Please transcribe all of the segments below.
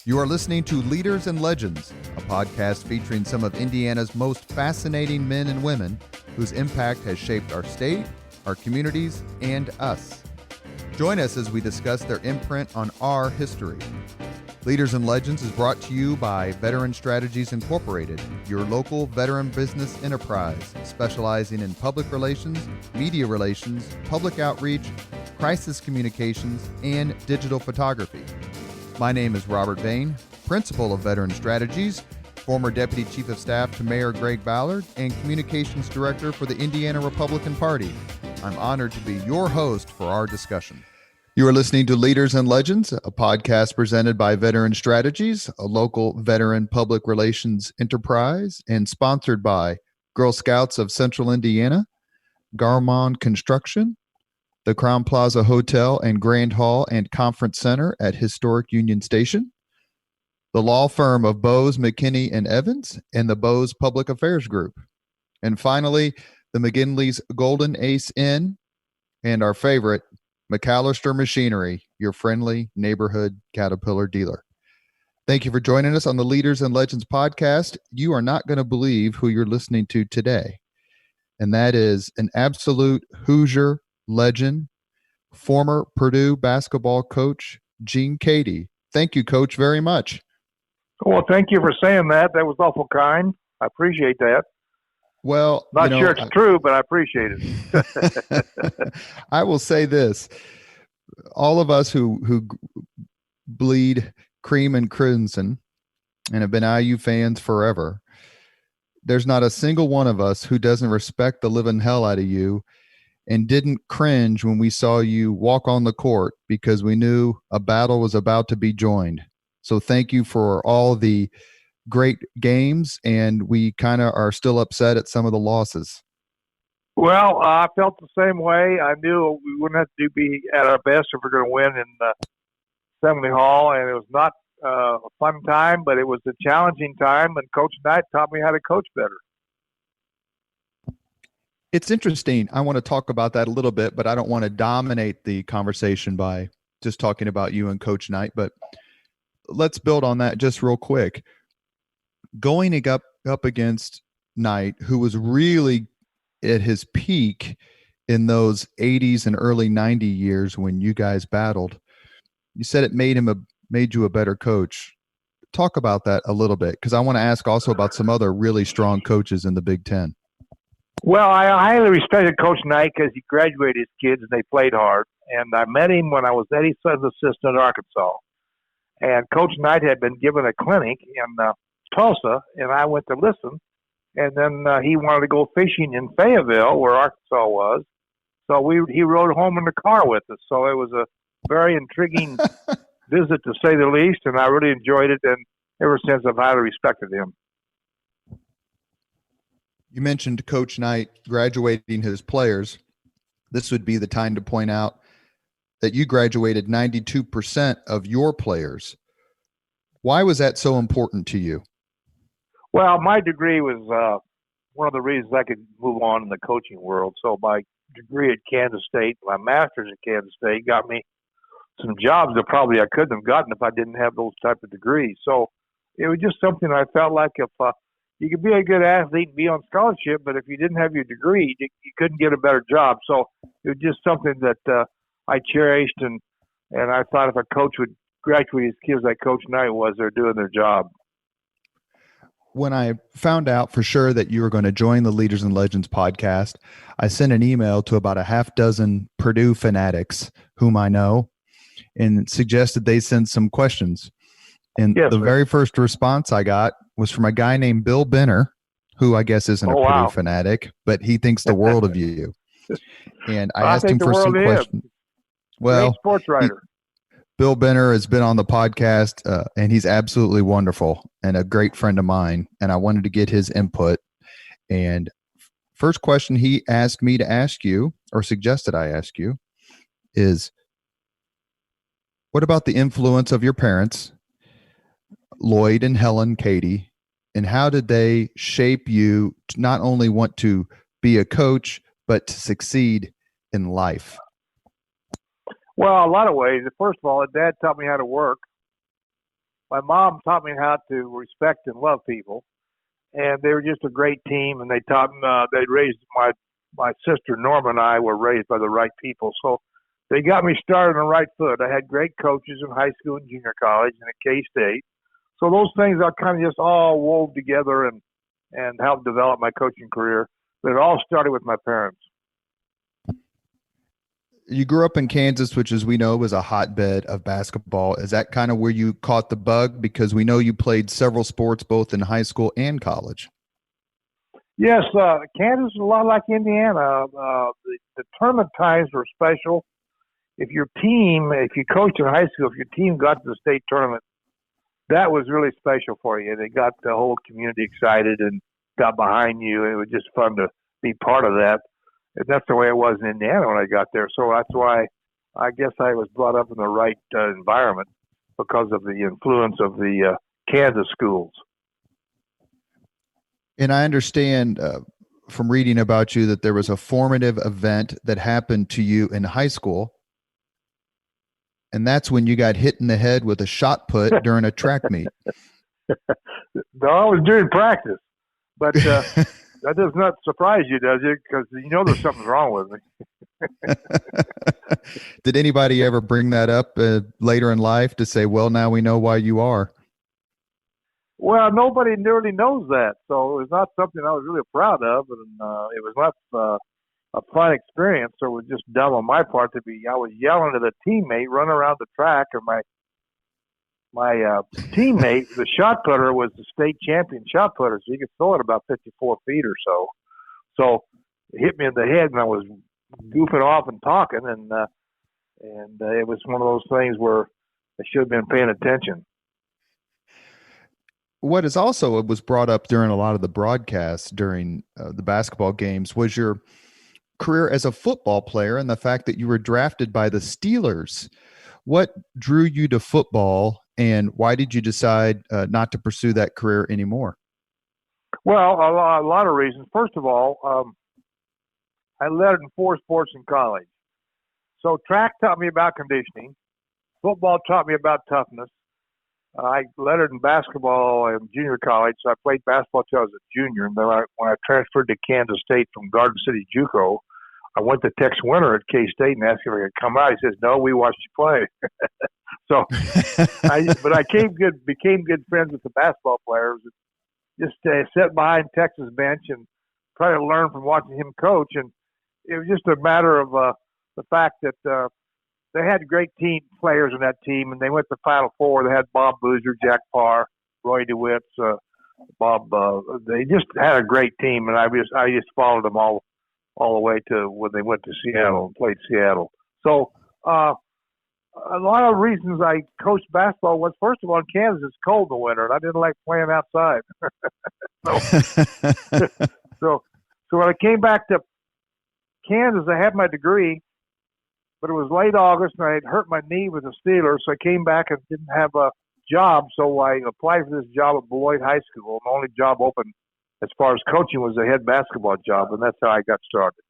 You are listening to Leaders and Legends, a podcast featuring some of Indiana's most fascinating men and women whose impact has shaped our state, our communities, and us. Join us as we discuss their imprint on our history. Leaders and Legends is brought to you by Veteran Strategies Incorporated, your local veteran business enterprise specializing in public relations, media relations, public outreach, crisis communications, and digital photography. My name is Robert Bain, Principal of Veteran Strategies, former Deputy Chief of Staff to Mayor Greg Ballard, and Communications Director for the Indiana Republican Party. I'm honored to be your host for our discussion. You are listening to Leaders and Legends, a podcast presented by Veteran Strategies, a local veteran public relations enterprise, and sponsored by Girl Scouts of Central Indiana, Garmon Construction, the Crown Plaza Hotel and Grand Hall and Conference Center at Historic Union Station, the law firm of Bose, McKinney, and Evans, and the Bose Public Affairs Group. And finally, the McGinley's Golden Ace Inn, and our favorite, McAllister Machinery, your friendly neighborhood Caterpillar dealer. Thank you for joining us on the Leaders and Legends podcast. You are not going to believe who you're listening to today. And that is an absolute Hoosier legend, former Purdue basketball coach, Gene Keady. Thank you, Coach, very much. Well, thank you for saying that. That was awful kind. I appreciate that. Well, not sure it's true, but I appreciate it. I will say this. All of us who bleed cream and crimson and have been IU fans forever, there's not a single one of us who doesn't respect the living hell out of you and didn't cringe when we saw you walk on the court because we knew a battle was about to be joined. So thank you for all the great games, and we kind of are still upset at some of the losses. Well, I felt the same way. I knew we wouldn't have to be at our best if we're going to win in Assembly Hall, and it was not a fun time, but it was a challenging time, and Coach Knight taught me how to coach better. It's interesting. I want to talk about that a little bit, but I don't want to dominate the conversation by just talking about you and Coach Knight, but let's build on that just real quick. Going up against Knight, who was really at his peak in those 80s and early 90 years when you guys battled, you said it made you a better coach. Talk about that a little bit, because I want to ask also about some other really strong coaches in the Big Ten. Well, I highly respected Coach Knight because he graduated his kids and they played hard. And I met him when I was Eddie Sutton's assistant at Arkansas. And Coach Knight had been given a clinic in Tulsa, and I went to listen. And then he wanted to go fishing in Fayetteville, where Arkansas was. So he rode home in the car with us. So it was a very intriguing visit, to say the least, and I really enjoyed it. And ever since, I've highly respected him. You mentioned Coach Knight graduating his players. This would be the time to point out that you graduated 92% of your players. Why was that so important to you? Well, my degree was one of the reasons I could move on in the coaching world. So my degree at Kansas State, my master's at Kansas State, got me some jobs that probably I couldn't have gotten if I didn't have those type of degrees. So it was just something I felt like if you could be a good athlete and be on scholarship, but if you didn't have your degree, you couldn't get a better job. So it was just something that I cherished, and I thought if a coach would graduate his kids like Coach Knight was, they're doing their job. When I found out for sure that you were going to join the Leaders and Legends podcast, I sent an email to about a half dozen Purdue fanatics whom I know and suggested they send some questions. And the very first response I got was from a guy named Bill Benner, who I guess isn't a Purdue fanatic, but he thinks the world of you. And I asked him for some questions. Well, great sports writer. Bill Benner has been on the podcast, and he's absolutely wonderful and a great friend of mine. And I wanted to get his input. And first question he asked me to ask you, or suggested I ask you, is what about the influence of your parents, Lloyd and Helen Keady, and how did they shape you to not only want to be a coach, but to succeed in life? Well, a lot of ways. First of all, Dad taught me how to work. my mom taught me how to respect and love people, and they were just a great team. And they taught me, they raised my sister Norma and I were raised by the right people, so they got me started on the right foot. I had great coaches in high school and junior college and at K-State. So those things are kind of just all wove together and helped develop my coaching career. But it all started with my parents. You grew up in Kansas, which, as we know, was a hotbed of basketball. Is that kind of where you caught the bug? Because we know you played several sports both in high school and college. Yes, Kansas is a lot like Indiana. The tournament times were special. If you coached in high school, if your team got to the state tournament, that was really special for you. They got the whole community excited and got behind you. It was just fun to be part of that. And that's the way it was in Indiana when I got there. So that's why I guess I was brought up in the right environment because of the influence of the Kansas schools. And I understand from reading about you that there was a formative event that happened to you in high school. And that's when you got hit in the head with a shot put during a track meet. No, I was during practice. But that does not surprise you, does it? Because you know there's something wrong with me. Did anybody ever bring that up later in life to say, well, now we know why you are? Well, nobody really knows that. So it was not something I was really proud of. And it was not a fun experience. So it was just dumb on my part I was yelling at a teammate running around the track, or my teammate, the shot putter, was the state champion shot putter, so he could throw it about 54 feet or so. So it hit me in the head, and I was goofing off and talking, and it was one of those things where I should have been paying attention. What is also, it was brought up during a lot of the broadcasts during the basketball games, was your career as a football player and the fact that you were drafted by the Steelers. What drew you to football, and why did you decide not to pursue that career anymore? Well, a lot of reasons. First of all, I led in 4 sports in college. So track taught me about conditioning. Football taught me about toughness. I lettered in basketball in junior college, so I played basketball till I was a junior. And then when I transferred to Kansas State from Garden City JUCO, I went to Tex Winter at K-State and asked if I could come out. He says, "No, we watched you play." So, but I became good friends with the basketball players. Just sat behind Tex's bench and try to learn from watching him coach. And it was just a matter of the fact that they had great team players in that team, and they went to Final Four. They had Bob Boozer, Jack Parr, Roy DeWitt, Bob. They just had a great team, and I just followed them all the way to when they went to Seattle and played Seattle. So a lot of reasons I coached basketball was, first of all, in Kansas it's cold in the winter, and I didn't like playing outside. so when I came back to Kansas, I had my degree, but it was late August, and I had hurt my knee with the Steelers, so I came back and didn't have a job, so I applied for this job at Beloit High School. The only job open as far as coaching was a head basketball job, and that's how I got started,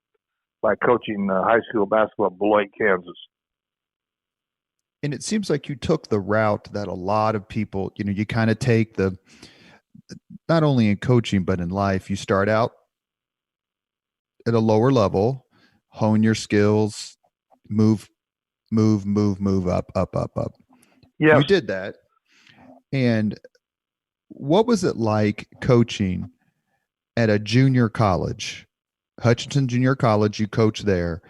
by coaching high school basketball at Beloit, Kansas. And it seems like you took the route that a lot of people, you kind of take not only in coaching, but in life, you start out at a lower level, hone your skills, move up. Yes. You did that. And what was it like coaching at a junior college, Hutchinson Junior College? You coached there.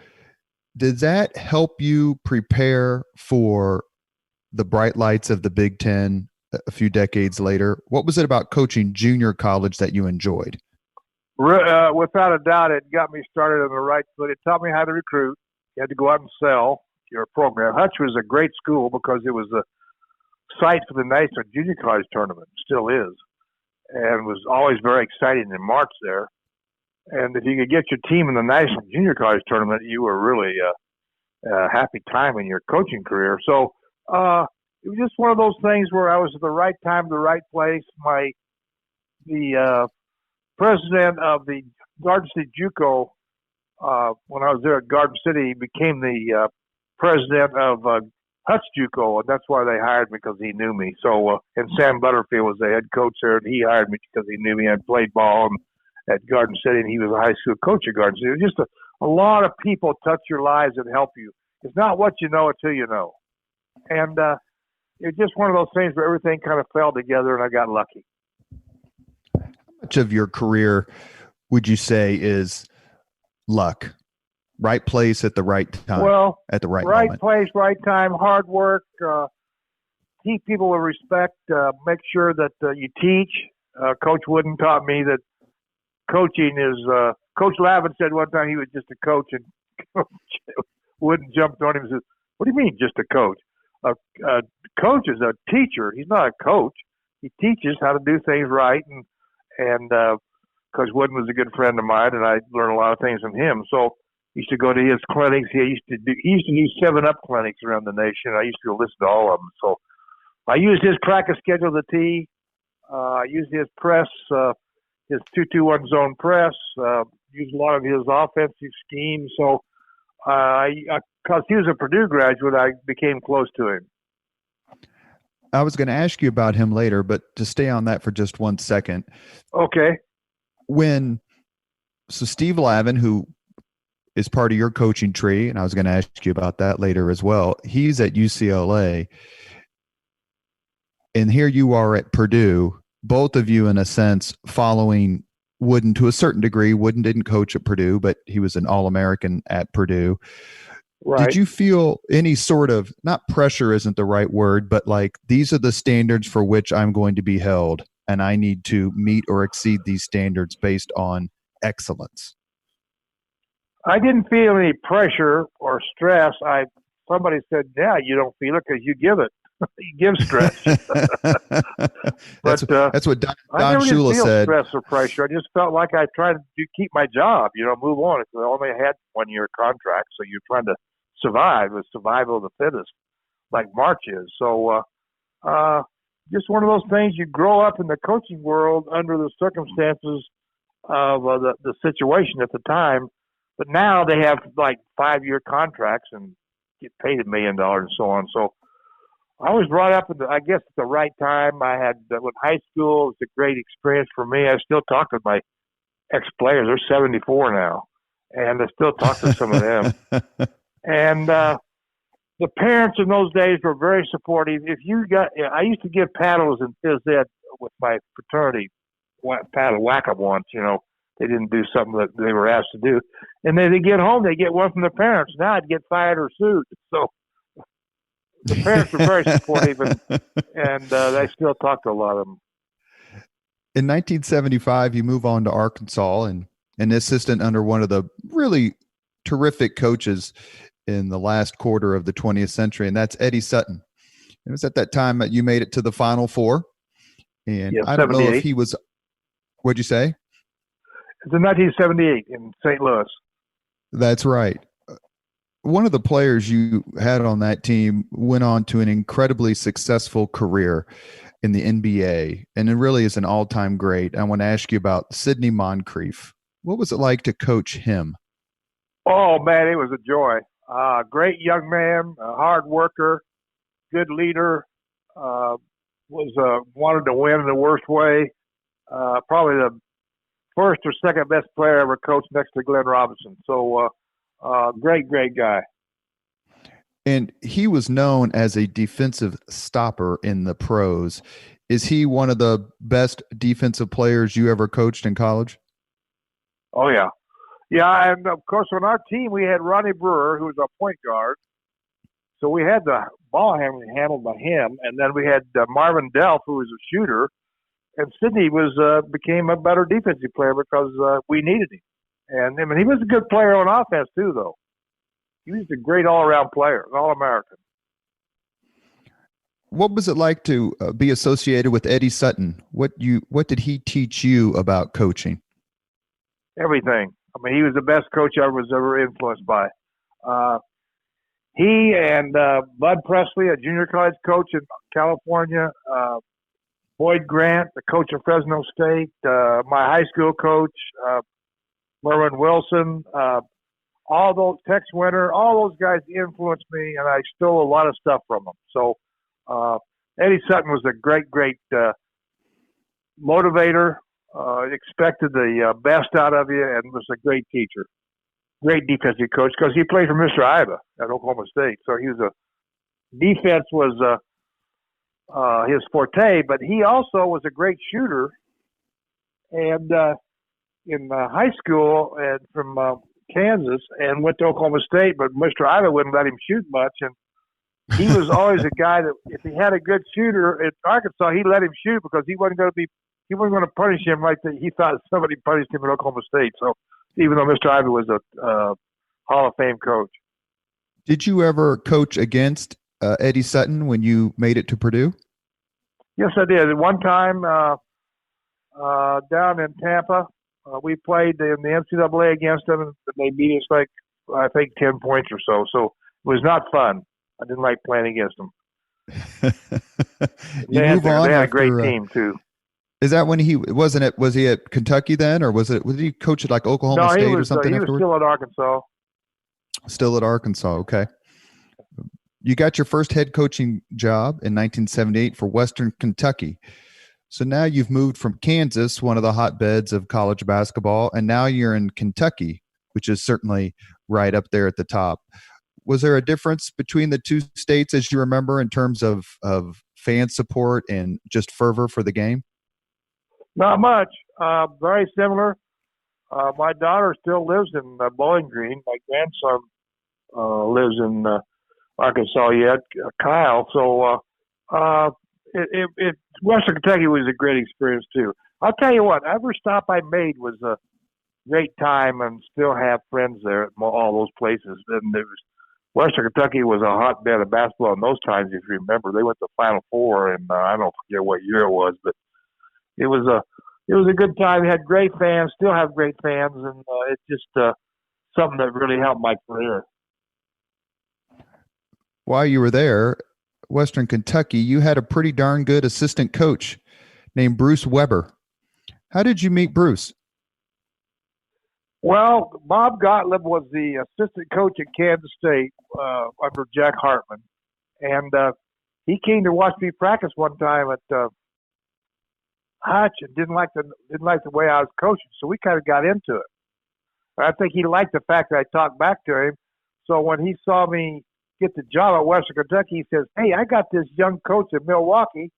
Did that help you prepare for the bright lights of the Big Ten a few decades later? What was it about coaching junior college that you enjoyed? Without a doubt, it got me started on the right foot. It taught me how to recruit. You had to go out and sell your program. Hutch was a great school because it was the site for the National Junior College Tournament, still is, and was always very exciting in March there. And if you could get your team in the National Junior College Tournament, you were really a happy time in your coaching career. So it was just one of those things where I was at the right time, the right place. The president of the Garden City JUCO, when I was there at Garden City, became the president of Hutch JUCO, and that's why they hired me, because he knew me. So, and Sam Butterfield was the head coach there, and he hired me because he knew me. I played ball at Garden City, and he was a high school coach at Garden City. It was just a lot of people touch your lives and help you. It's not what you know until you know. And it's just one of those things where everything kind of fell together, and I got lucky. How much of your career would you say is luck? Right place at the right time. Well, at the right moment. Right place, right time, hard work, treat people with respect, make sure that you teach. Coach Wooden taught me that coaching is Coach Lavin said one time he was just a coach, and Coach Wooden jumped on him and said, "What do you mean just a coach? A coach is a teacher. He's not a coach. He teaches how to do things right." And Coach Wooden was a good friend of mine, and I learned a lot of things from him. So used to go to his clinics. He used to do 7-Up clinics around the nation. I used to go listen to all of them. So I used his practice schedule to tee. I used his press, his 2-2-1 zone press. Used a lot of his offensive schemes. So because he was a Purdue graduate, I became close to him. I was going to ask you about him later, but to stay on that for just 1 second. Okay. So Steve Lavin, who is part of your coaching tree, and I was going to ask you about that later as well. He's at UCLA, and here you are at Purdue, both of you in a sense following Wooden to a certain degree. Wooden didn't coach at Purdue, but he was an All-American at Purdue. Right. Did you feel any sort of, not pressure isn't the right word, but like these are the standards for which I'm going to be held, and I need to meet or exceed these standards based on excellence? I didn't feel any pressure or stress. Somebody said, "Yeah, you don't feel it because you give it. You give stress." That's what Don I never Shula did feel said. Stress or pressure. I just felt like I tried to keep my job. Move on. I only had 1-year contract, so you're trying to survive. It's survival of the fittest, like March is. So, just one of those things. You grow up in the coaching world under the circumstances of the situation at the time. But now they have like 5-year contracts and get paid $1 million and so on. So I was brought up at the right time. I had with high school, it was a great experience for me. I still talk with my ex-players. They're 74 now, and I still talk to some of them. And the parents in those days were very supportive. I used to give paddles in phys ed with my fraternity, paddle whack-up once, They didn't do something that they were asked to do. And then they get home, they get one from their parents. Now I'd get fired or sued. So the parents were very supportive, and I still talk to a lot of them. In 1975, you move on to Arkansas and an assistant under one of the really terrific coaches in the last quarter of the 20th century, and that's Eddie Sutton. It was at that time that you made it to the Final Four. And I don't know if he was – what'd you say? It's in 1978 in St. Louis. That's right. One of the players you had on that team went on to an incredibly successful career in the NBA, and it really is an all-time great. I want to ask you about Sidney Moncrief. What was it like to coach him? Oh, man, it was a joy. Great young man, a hard worker, good leader, wanted to win in the worst way. Probably the first or second best player I ever coached next to Glenn Robinson. So great guy. And he was known as a defensive stopper in the pros. Is he one of the best defensive players you ever coached in college? Oh, yeah. Yeah, and, of course, on our team, we had Ronnie Brewer, who was our point guard. So we had the ball handled by him. And then we had Marvin Delph, who was a shooter. And Sidney became a better defensive player because we needed him. And I mean, he was a good player on offense, too, though. He was a great all-around player, an All-American. What was it like to be associated with Eddie Sutton? What did he teach you about coaching? Everything. I mean, he was the best coach I was ever influenced by. He and Bud Presley, a junior college coach in California, Boyd Grant, the coach of Fresno State, my high school coach, Merwin Wilson, all those Tex Winter, all those guys influenced me, and I stole a lot of stuff from them. So Eddie Sutton was a great motivator, expected the best out of you, and was a great teacher, great defensive coach because he played for Mr. Iowa at Oklahoma State. So he was defense was his forte, but he also was a great shooter. And in high school and from Kansas and went to Oklahoma State, but Mr. Iowa wouldn't let him shoot much. And he was always a guy that if he had a good shooter at Arkansas, he let him shoot because he wasn't going to punish him like he thought somebody punished him at Oklahoma State. So even though Mr. Ivey was a Hall of Fame coach. Did you ever coach against Eddie Sutton when you made it to Purdue? Yes, I did. At one time down in Tampa, we played in the NCAA against them, and they beat us like, I think, 10 points or so. So it was not fun. I didn't like playing against them. They had a great team, too. Is that when was he at Kentucky then, or was he coach at like Oklahoma State or something? He was still at Arkansas. Still at Arkansas, okay. You got your first head coaching job in 1978 for Western Kentucky. So now you've moved from Kansas, one of the hotbeds of college basketball, and now you're in Kentucky, which is certainly right up there at the top. Was there a difference between the two states, as you remember, in terms of fan support and just fervor for the game? Not much. Very similar. My daughter still lives in Bowling Green. My grandson lives in Arkansas yet, Kyle. So Western Kentucky was a great experience too. I'll tell you what, every stop I made was a great time, and still have friends there at all those places. And Western Kentucky was a hotbed of basketball in those times. If you remember, they went to the Final Four, and I don't forget what year it was, but it was a good time. We had great fans, still have great fans, and it's just something that really helped my career. While you were there, Western Kentucky, you had a pretty darn good assistant coach named Bruce Weber. How did you meet Bruce? Well, Bob Gottlieb was the assistant coach at Kansas State under Jack Hartman, and he came to watch me practice one time at Hutch and didn't like the way I was coaching, so we kind of got into it. I think he liked the fact that I talked back to him. So when he saw me get the job at Western Kentucky, he says, "Hey, I got this young coach in Milwaukee,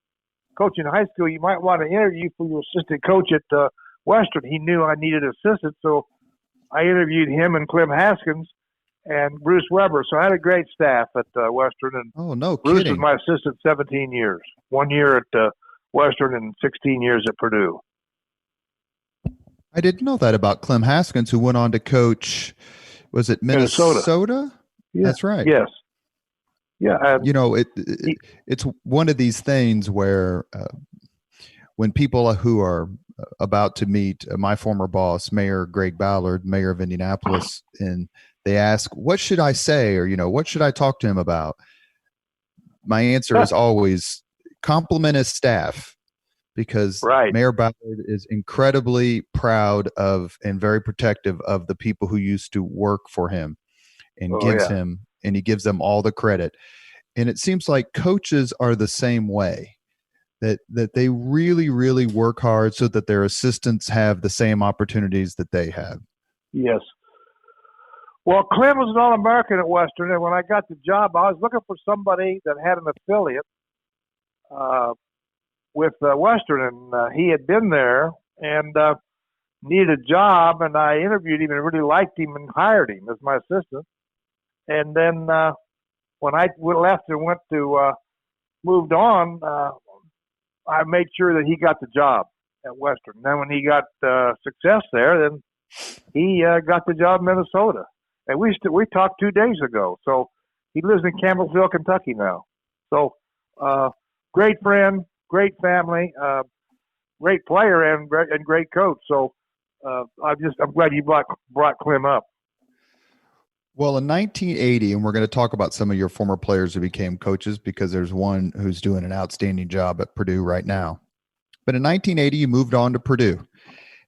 coaching high school. You might want to interview for your assistant coach at Western." He knew I needed assistant, so I interviewed him and Clem Haskins and Bruce Weber. So I had a great staff at Western. And oh, no Bruce kidding. was my assistant 17 years. 1 year at Western and 16 years at Purdue. I didn't know that about Clem Haskins, who went on to coach, was it Minnesota? Yeah. That's right. Yes. Yeah. It's one of these things where when people who are about to meet my former boss, Mayor Greg Ballard, mayor of Indianapolis, and they ask, what should I say? Or, what should I talk to him about? My answer is always compliment his staff, because Mayor Ballard is incredibly proud of and very protective of the people who used to work for him, and he gives them all the credit. And it seems like coaches are the same way, that they really, really work hard so that their assistants have the same opportunities that they have. Yes. Well, Clem was an All-American at Western, and when I got the job, I was looking for somebody that had an affiliate with Western, and he had been there and needed a job, and I interviewed him and really liked him and hired him as my assistant. And then when I left and moved on, I made sure that he got the job at Western. And then when he got success there, then he got the job in Minnesota. And we talked 2 days ago. So he lives in Campbellsville, Kentucky now. So great friend, great family, great player, and great coach. So I'm glad you brought Clem up. Well, in 1980, and we're going to talk about some of your former players who became coaches, because there's one who's doing an outstanding job at Purdue right now. But in 1980, you moved on to Purdue.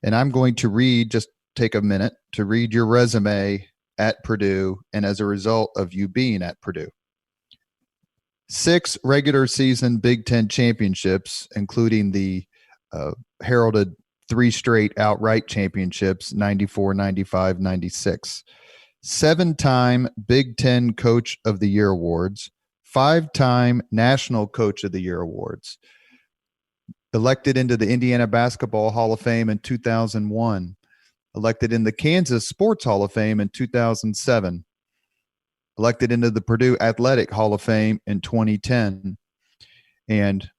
And I'm going to just take a minute to read your resume at Purdue and as a result of you being at Purdue. 6 regular season Big Ten championships, including the heralded 3 straight outright championships, 94, 95, 96. 7-time Big Ten Coach of the Year awards, 5-time National Coach of the Year awards. Elected into the Indiana Basketball Hall of Fame in 2001. Elected in the Kansas Sports Hall of Fame in 2007. Elected into the Purdue Athletic Hall of Fame in 2010. And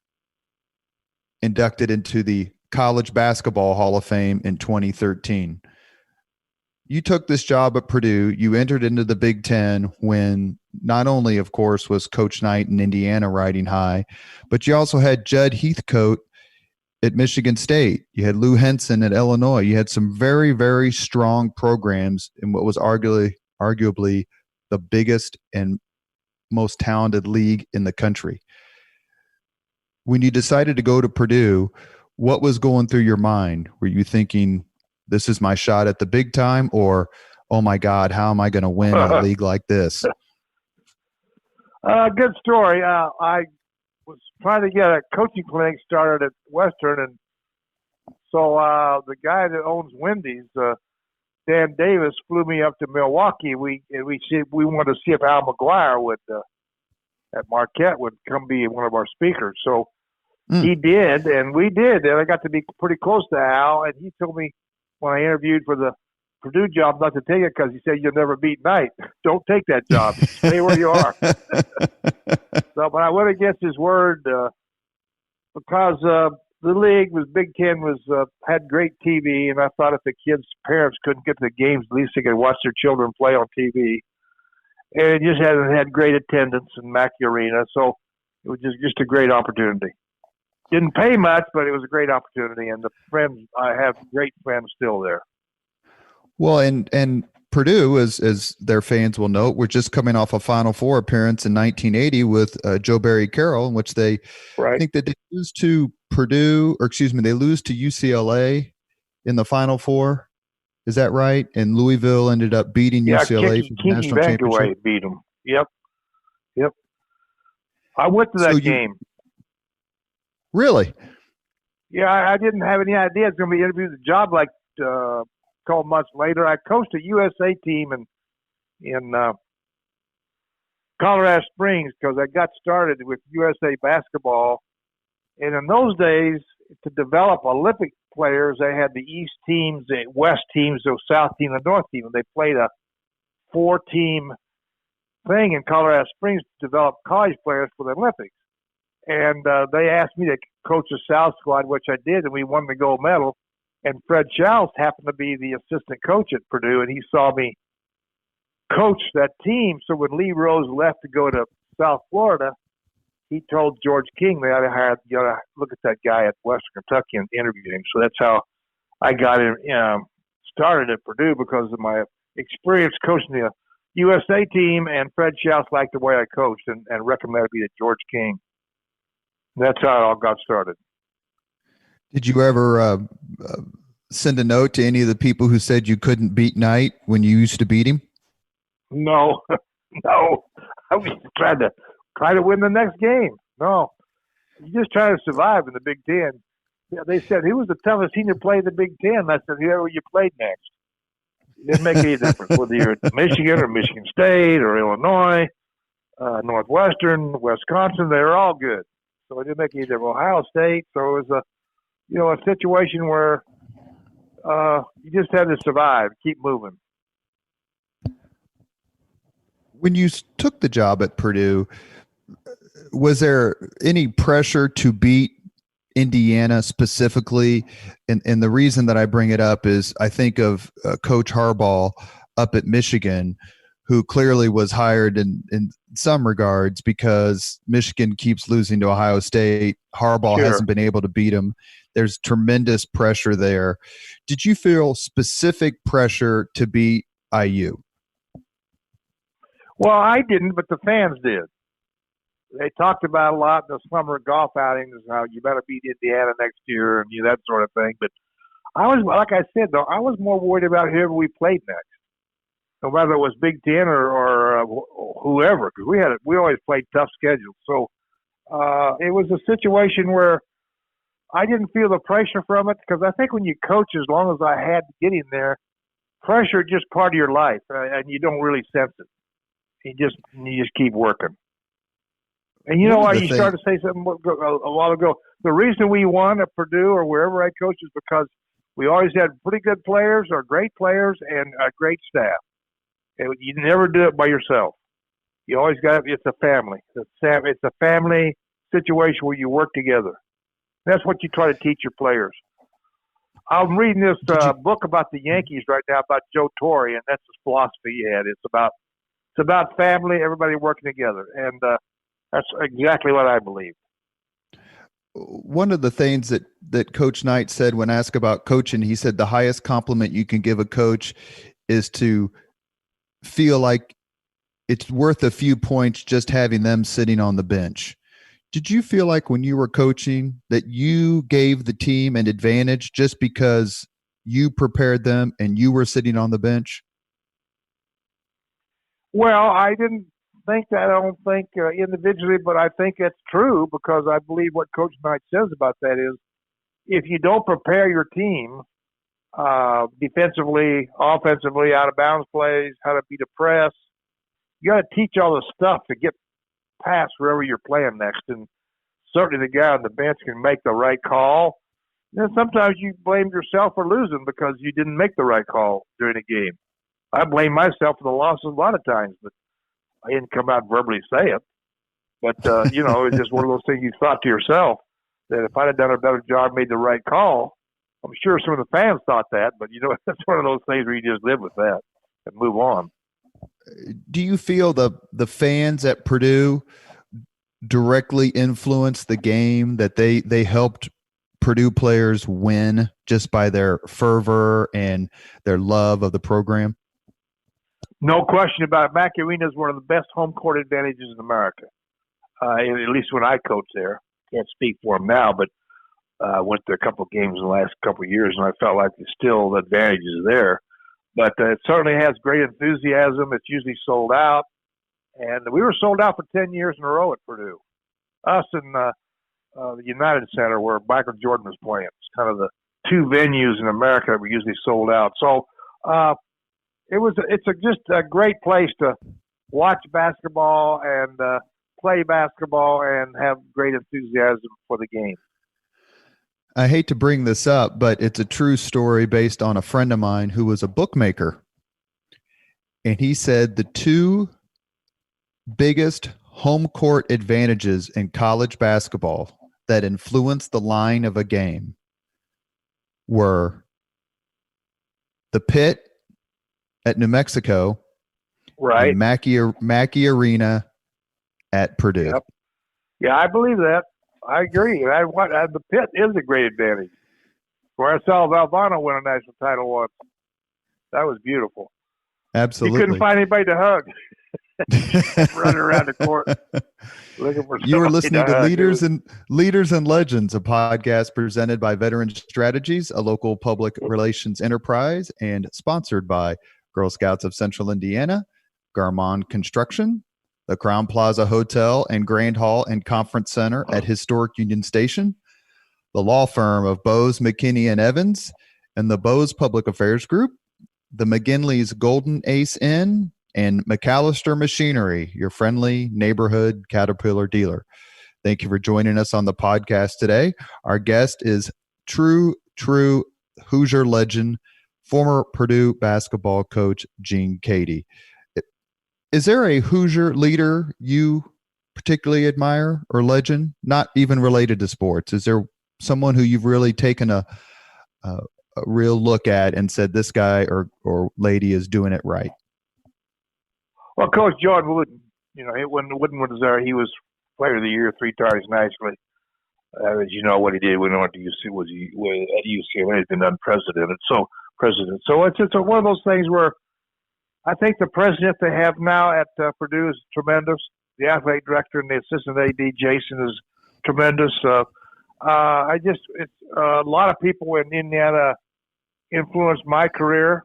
inducted into the College Basketball Hall of Fame in 2013. You took this job at Purdue. You entered into the Big Ten when not only, of course, was Coach Knight in Indiana riding high, but you also had Judd Heathcote at Michigan State. You had Lou Henson at Illinois. You had some very, very strong programs in what was arguably the biggest and most talented league in the country. When you decided to go to Purdue, what was going through your mind? Were you thinking, this is my shot at the big time, or, oh my God, how am I going to win in a league like this? Good story. I was trying to get a coaching clinic started at Western, and so the guy that owns Wendy's, Dan Davis, flew me up to Milwaukee. We wanted to see if Al McGuire would at Marquette would come be one of our speakers. So he did, and we did, and I got to be pretty close to Al, and he told me when I interviewed for the Purdue job not to take it because he said you'll never beat Knight. Don't take that job. Stay where you are. So, but I went against his word because the league was Big Ten had great TV, and I thought if the kids' parents couldn't get to the games, at least they could watch their children play on TV. And it just had great attendance in Mackey Arena, so it was just a great opportunity. Didn't pay much, but it was a great opportunity, and I have great friends still there. Well, and Purdue, as their fans will note, were just coming off a Final Four appearance in 1980 with Joe Barry Carroll, in which I think that they lose to Purdue, they lose to UCLA in the Final Four. Is that right? And Louisville ended up beating UCLA for the national championship. Beat them. Yep. I went to that game. Really? Yeah, I didn't have any idea I was going to be interviewed the job like a couple months later. I coached a USA team in Colorado Springs because I got started with USA basketball. And in those days, to develop Olympic players, they had the East teams, the West teams, the South team, the North team. And they played a 4-team thing in Colorado Springs to develop college players for the Olympics. And they asked me to coach the South squad, which I did, and we won the gold medal. And Fred Schaus happened to be the assistant coach at Purdue, and he saw me coach that team. So when Lee Rose left to go to South Florida, he told George King they ought to look at that guy at Western Kentucky and interview him. So that's how I got started at Purdue, because of my experience coaching the USA team, and Fred Schaus liked the way I coached and recommended me to George King. That's how it all got started. Did you ever send a note to any of the people who said you couldn't beat Knight when you used to beat him? No. I was trying to win the next game. No. You just try to survive in the Big Ten. Yeah, they said, who was the toughest senior player in the Big Ten? I said, whoever you played next. It didn't make any difference whether you're at Michigan or Michigan State or Illinois, Northwestern, Wisconsin. They were all good. So it didn't make any difference. Ohio State. So it was a situation where you just had to survive, keep moving. When you took the job at Purdue, was there any pressure to beat Indiana specifically? And the reason that I bring it up is I think of Coach Harbaugh up at Michigan, who clearly was hired in some regards because Michigan keeps losing to Ohio State. Harbaugh hasn't been able to beat him. There's tremendous pressure there. Did you feel specific pressure to beat IU? Well, I didn't, but the fans did. They talked about a lot in the summer golf outings, how you better beat Indiana next year and that sort of thing. But I was, like I said, though, I was more worried about whoever we played next. no matter it was Big Ten or whoever, because we always played tough schedules. So it was a situation where I didn't feel the pressure from it, because I think when you coach, as long as I had to get in there, pressure is just part of your life, and you don't really sense it. You just keep working. And you know why you started to say something a while ago? The reason we won at Purdue or wherever I coached is because we always had pretty good players or great players and a great staff. You never do it by yourself. You always it's a family. It's a family situation where you work together. That's what you try to teach your players. I'm reading this book about the Yankees right now, about Joe Torre, and that's his philosophy he had. It's about family, everybody working together, and that's exactly what I believe. One of the things that Coach Knight said when asked about coaching, he said the highest compliment you can give a coach is to feel like it's worth a few points just having them sitting on the bench. Did you feel like when you were coaching that you gave the team an advantage just because you prepared them and you were sitting on the bench? Well, I didn't think that. I don't think individually, but I think that's true, because I believe what Coach Knight says about that is if you don't prepare your team defensively, offensively, out of bounds plays, how to beat a press, you got to teach all the stuff to get past wherever you're playing next. And certainly the guy on the bench can make the right call. And then sometimes you blame yourself for losing because you didn't make the right call during a game. I blame myself for the losses a lot of times, but I didn't come out and verbally say it. But, it's just one of those things you thought to yourself that if I'd have done a better job, made the right call, I'm sure some of the fans thought that, but, that's one of those things where you just live with that and move on. Do you feel the fans at Purdue directly influenced the game, that they helped Purdue players win just by their fervor and their love of the program? No question about it. Mack Arena is one of the best home court advantages in America, at least when I coached there. Can't speak for them now, but I went to a couple of games in the last couple of years, and I felt like there's still the advantages there. But it certainly has great enthusiasm. It's usually sold out. And we were sold out for 10 years in a row at Purdue. Us and the United Center, where Michael Jordan was playing. It's kind of the two venues in America that were usually sold out. So it's just a great place to watch basketball and play basketball and have great enthusiasm for the game. I hate to bring this up, but it's a true story based on a friend of mine who was a bookmaker. And he said the two biggest home court advantages in college basketball that influenced the line of a game were the Pit at New Mexico, right, and Mackey Arena at Purdue. Yep. Yeah, I believe that. I agree. The Pit is a great advantage. Where I saw Valvano win a national title once. That was beautiful. Absolutely. You couldn't find anybody to hug. Running around the court looking for You were listening to hug. Leaders and Legends, a podcast presented by Veteran Strategies, a local public relations enterprise, and sponsored by Girl Scouts of Central Indiana, Garmon Construction, the Crown Plaza Hotel and Grand Hall and Conference Center at Historic Union Station, the law firm of Bose, McKinney, and Evans, and the Bose Public Affairs Group, the McGinley's Golden Ace Inn, and McAllister Machinery, your friendly neighborhood Caterpillar dealer. Thank you for joining us on the podcast today. Our guest is true Hoosier legend, former Purdue basketball coach Gene Keady. Is there a Hoosier leader you particularly admire or legend, not even related to sports? Is there someone who you've really taken a real look at and said this guy or lady is doing it right? Well, Coach Jordan Wooden, when Wooden was there, he was Player of the Year 3 times nationally. As you know, what he did when he went to UC at UCLA has been unprecedented. So it's one of those things where I think the president they have now at Purdue is tremendous. The athletic director and the assistant AD, Jason, is tremendous. It's a lot of people in Indiana influenced my career.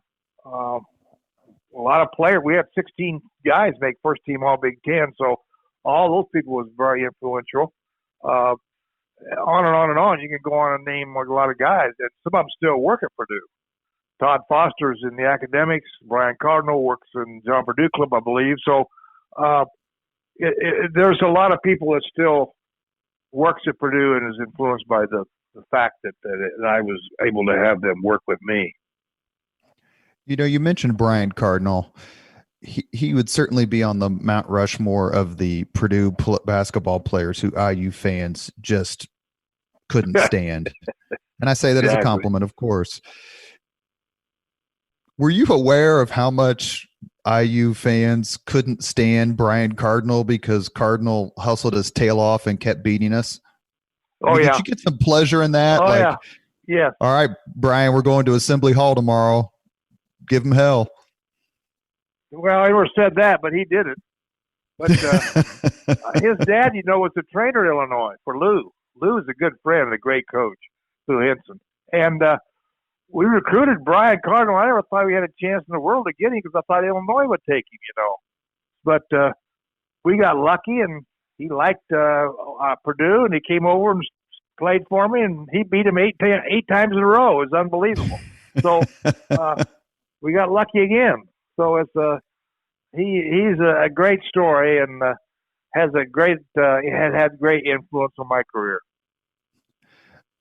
a lot of players. We had 16 guys make first team All Big Ten, so all those people was very influential. On and on and on. You can go on and name a lot of guys, and some of them still work at Purdue. Todd Foster's in the academics. Brian Cardinal works in John Purdue Club, I believe. So there's a lot of people that still works at Purdue and is influenced by the fact that I was able to have them work with me. You know, you mentioned Brian Cardinal. He would certainly be on the Mount Rushmore of the Purdue basketball players who IU fans just couldn't stand. And I say that as a compliment, of course. Were you aware of how much IU fans couldn't stand Brian Cardinal because Cardinal hustled his tail off and kept beating us? Oh, yeah. Did you get some pleasure in that? Oh, yeah. Yeah. All right, Brian, we're going to Assembly Hall tomorrow. Give him hell. Well, I never said that, but he did it. But his dad, was the trainer in Illinois for Lou. Lou is a good friend and a great coach, Lou Henson. And we recruited Brian Cardinal. I never thought we had a chance in the world to get him because I thought Illinois would take him, But we got lucky, and he liked Purdue, and he came over and played for me, and he beat him eight times in a row. It was unbelievable. So we got lucky again. So it's he's a great story and has a great had great influence on my career.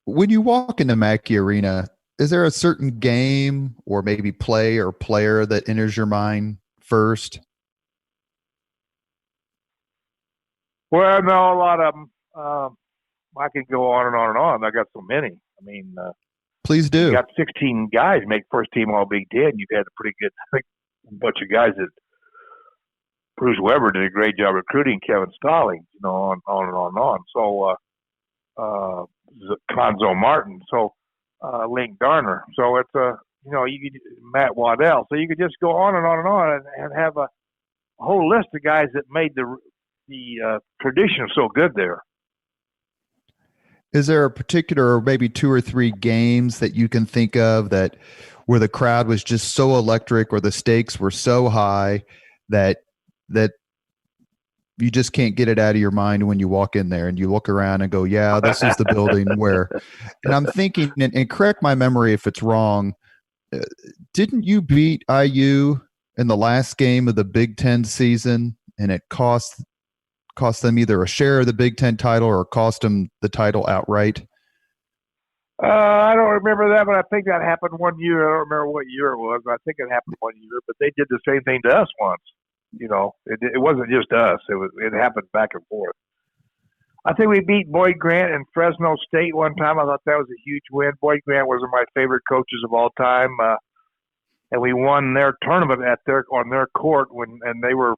When you walk into Mackey Arena, is there a certain game or maybe play or player that enters your mind first? Well, no, a lot of them. I could go on and on and on. I got so many. I mean, please do. You got 16 guys make first team All Big Ten. You've had a pretty good bunch of guys that Bruce Weber did a great job recruiting. Kevin Stallings, on and on and on. So Conzo Martin, so Link Garner. So it's Matt Waddell. So you could just go on and on and on and have a whole list of guys that made the tradition so good there. Is there a particular, maybe 2 or 3 games that you can think of that where the crowd was just so electric or the stakes were so high that you just can't get it out of your mind when you walk in there and you look around and go, yeah, this is the building where, and I'm thinking, and correct my memory if it's wrong, didn't you beat IU in the last game of the Big Ten season and it cost them either a share of the Big Ten title or cost them the title outright? I don't remember that, but I think that happened one year. I don't remember what year it was. I think it happened one year, but they did the same thing to us once. It wasn't just us. It happened back and forth. I think we beat Boyd Grant and Fresno State one time. I thought that was a huge win. Boyd Grant was one of my favorite coaches of all time, and we won their tournament on their court and they were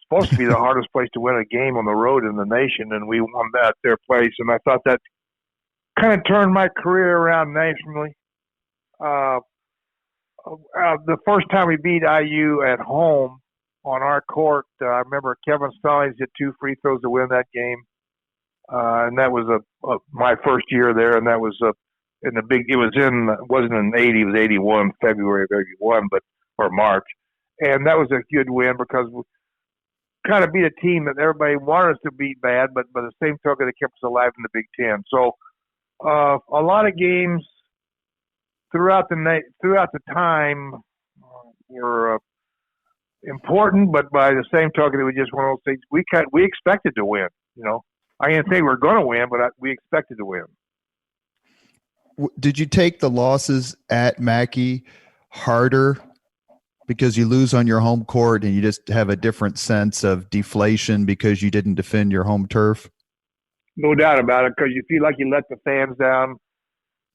supposed to be the hardest place to win a game on the road in the nation, and we won that their place. And I thought that kind of turned my career around nationally. The first time we beat IU at home on our court, I remember Kevin Stallings hit 2 free throws to win that game, and that was my first year there, and that was in the big. It wasn't in '80, it was '81, February of '81, or March, and that was a good win because we kind of beat a team that everybody wanted us to beat bad, but by the same token, it kept us alive in the Big Ten. So a lot of games throughout the time were important, but by the same token, it was just one of those things we expected to win. I didn't think we were going to win, but we expected to win. Did you take the losses at Mackey harder because you lose on your home court and you just have a different sense of deflation because you didn't defend your home turf? No doubt about it, because you feel like you let the fans down,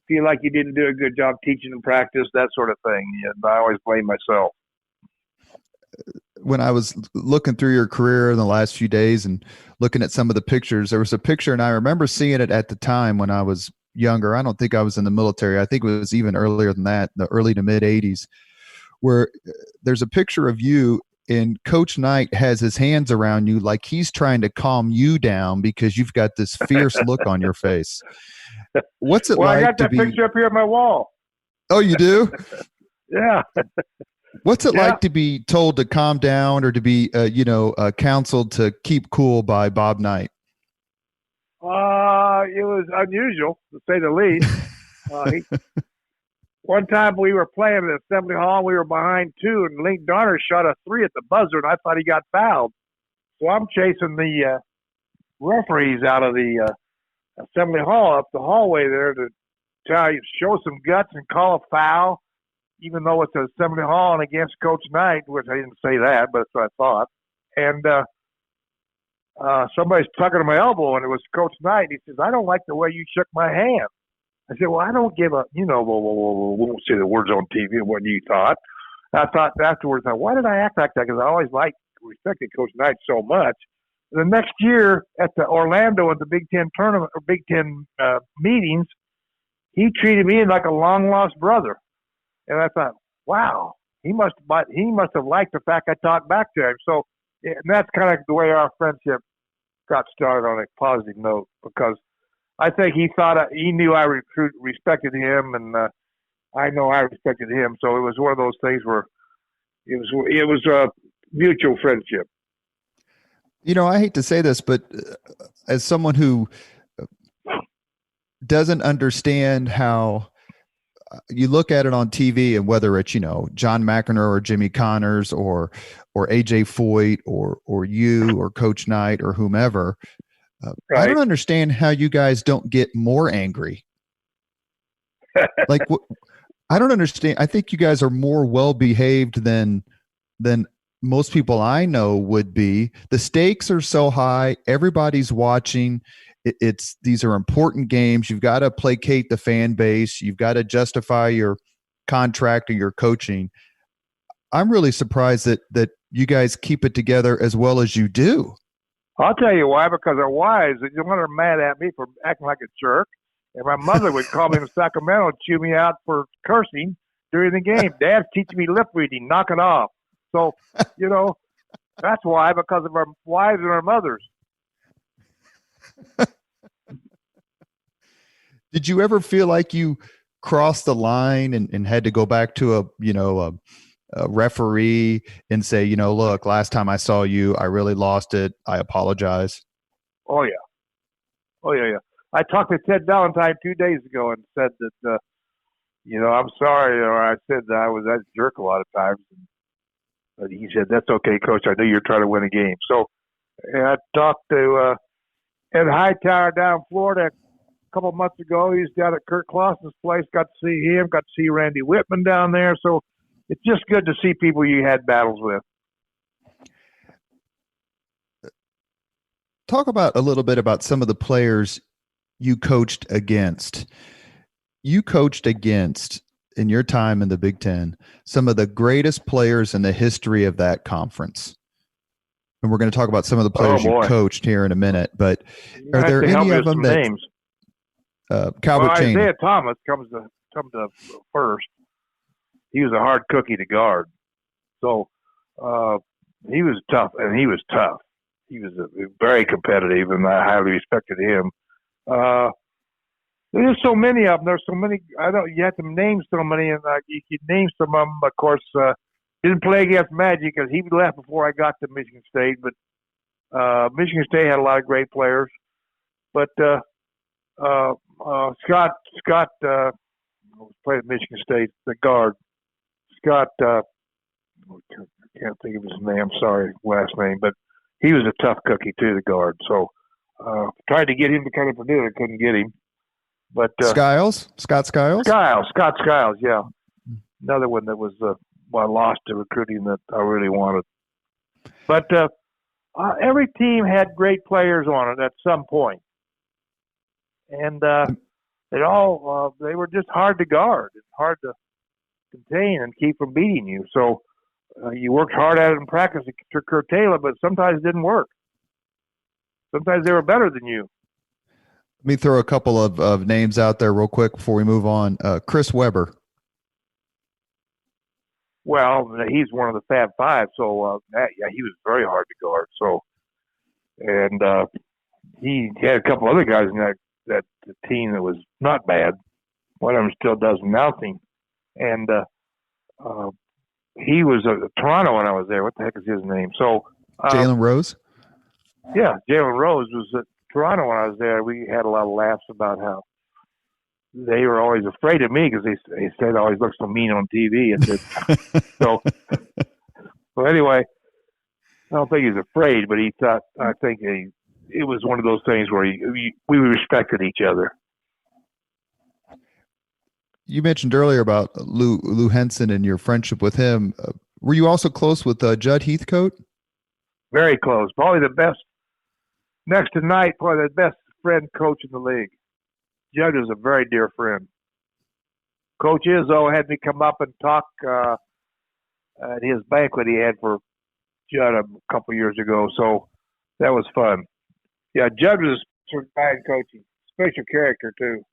feel like you didn't do a good job teaching in practice, that sort of thing. And I always blame myself. When I was looking through your career in the last few days and looking at some of the pictures, there was a picture, and I remember seeing it at the time when I was younger. I don't think I was in the military. I think it was even earlier than that, the early to mid 80s, where there's a picture of you and Coach Knight has his hands around you like he's trying to calm you down because you've got this fierce look on your face. What's it like I got that picture up here on my wall. Oh, you do? Yeah. What's it Yeah. like to be told to calm down or to be, counseled to keep cool by Bob Knight? It was unusual to say the least. One time we were playing at Assembly Hall, we were behind 2, and Link Darner shot a 3 at the buzzer, and I thought he got fouled. So I'm chasing the referees out of the Assembly Hall up the hallway there to show some guts and call a foul, even though it's Assembly Hall and against Coach Knight, which I didn't say that, but that's what I thought. And somebody's tugging at my elbow, and it was Coach Knight. He says, "I don't like the way you shook my hand." I said, "Well, I don't give a, we won't say the words on TV of what you thought." I thought afterwards, why did I act like that? Because I always respected Coach Knight so much. The next year at the Orlando at the Big Ten tournament or Big Ten meetings, he treated me like a long lost brother, and I thought, wow, he must have liked the fact I talked back to him. So, and that's kind of the way our friendship got started on a positive note, because I think he thought he knew I respected him, and I know I respected him. So it was one of those things where it was a mutual friendship. I hate to say this, but as someone who doesn't understand how you look at it on TV, and whether it's, John McEnroe or Jimmy Connors or AJ Foyt or you or Coach Knight or whomever, Right. I don't understand how you guys don't get more angry. I don't understand. I think you guys are more well-behaved than most people I know would be. The stakes are so high. Everybody's watching. These are important games. You've got to placate the fan base. You've got to justify your contract or your coaching. I'm really surprised that you guys keep it together as well as you do. I'll tell you why, because our wives, they were mad at me for acting like a jerk. And my mother would call me in Sacramento and chew me out for cursing during the game. Dad's teaching me lip reading, knock it off. So, that's why, because of our wives and our mothers. Did you ever feel like you crossed the line and had to go back to a referee and say, look, last time I saw you, I really lost it. I apologize? Oh, yeah. I talked to Ted Valentine 2 days ago and said that, I'm sorry, or I said that I was that jerk a lot of times. But he said, "That's okay, Coach. I knew you're trying to win a game." So I talked to Ed Hightower down in Florida a couple of months ago. He was down at Kurt Clausen's place. Got to see him. Got to see Randy Whitman down there. So it's just good to see people you had battles with. Talk about a little bit about some of the players you coached against. You coached against, in your time in the Big Ten, some of the greatest players in the history of that conference. And we're going to talk about some of the players you coached here in a minute. But are there any of them that names? Calvert Chaney. Isaiah Thomas comes to first. He was a hard cookie to guard. So he was tough, and he was tough. He was very competitive, and I highly respected him. There's so many of them. There's so many. You have to name so many, and you could name some of them. Of course, didn't play against Magic because he left before I got to Michigan State. But Michigan State had a lot of great players. But Scott played at Michigan State, the guard. Scott, I can't think of his name. I'm sorry, last name, but he was a tough cookie too, the guard. So tried to get him to come to Purdue, I couldn't get him. But Scott Skiles, yeah, another one that was I lost to recruiting that I really wanted. But every team had great players on it at some point, and they were just hard to guard and hard to contain and keep from beating you. So you worked hard at it in practice to curtail it, but sometimes it didn't work. Sometimes they were better than you. Let me throw a couple of names out there real quick before we move on. Chris Webber. Well, he's one of the Fab Five, so he was very hard to guard. So, and he had a couple other guys in that team that was not bad. One of them still does nothing, and he was at Toronto when I was there. What the heck is his name? So Jalen Rose? Yeah, Jalen Rose was at Toronto when I was there. We had a lot of laughs about how they were always afraid of me because they said I always look so mean on TV. And so anyway, I don't think he's afraid, but he thought, I think it was one of those things where we respected each other. You mentioned earlier about Lou Henson and your friendship with him. Were you also close with Judd Heathcote? Very close. Probably the best, next to Knight, probably the best friend coach in the league. Judd is a very dear friend. Coach Izzo had me come up and talk at his banquet he had for Judd a couple years ago, so that was fun. Yeah, Judd was a special guy in coaching, special character too.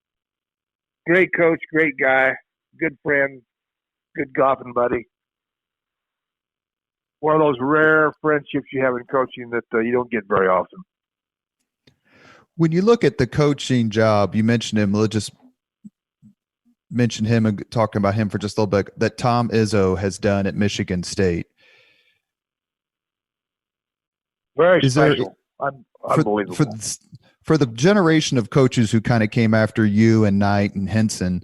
Great coach, great guy, good friend, good golfing buddy. One of those rare friendships you have in coaching that you don't get very often. When you look at the coaching job, you mentioned him. Let's just mention him and talking about him for just a little bit, that Tom Izzo has done at Michigan State. Very special. Unbelievable. For the generation of coaches who kind of came after you and Knight and Henson,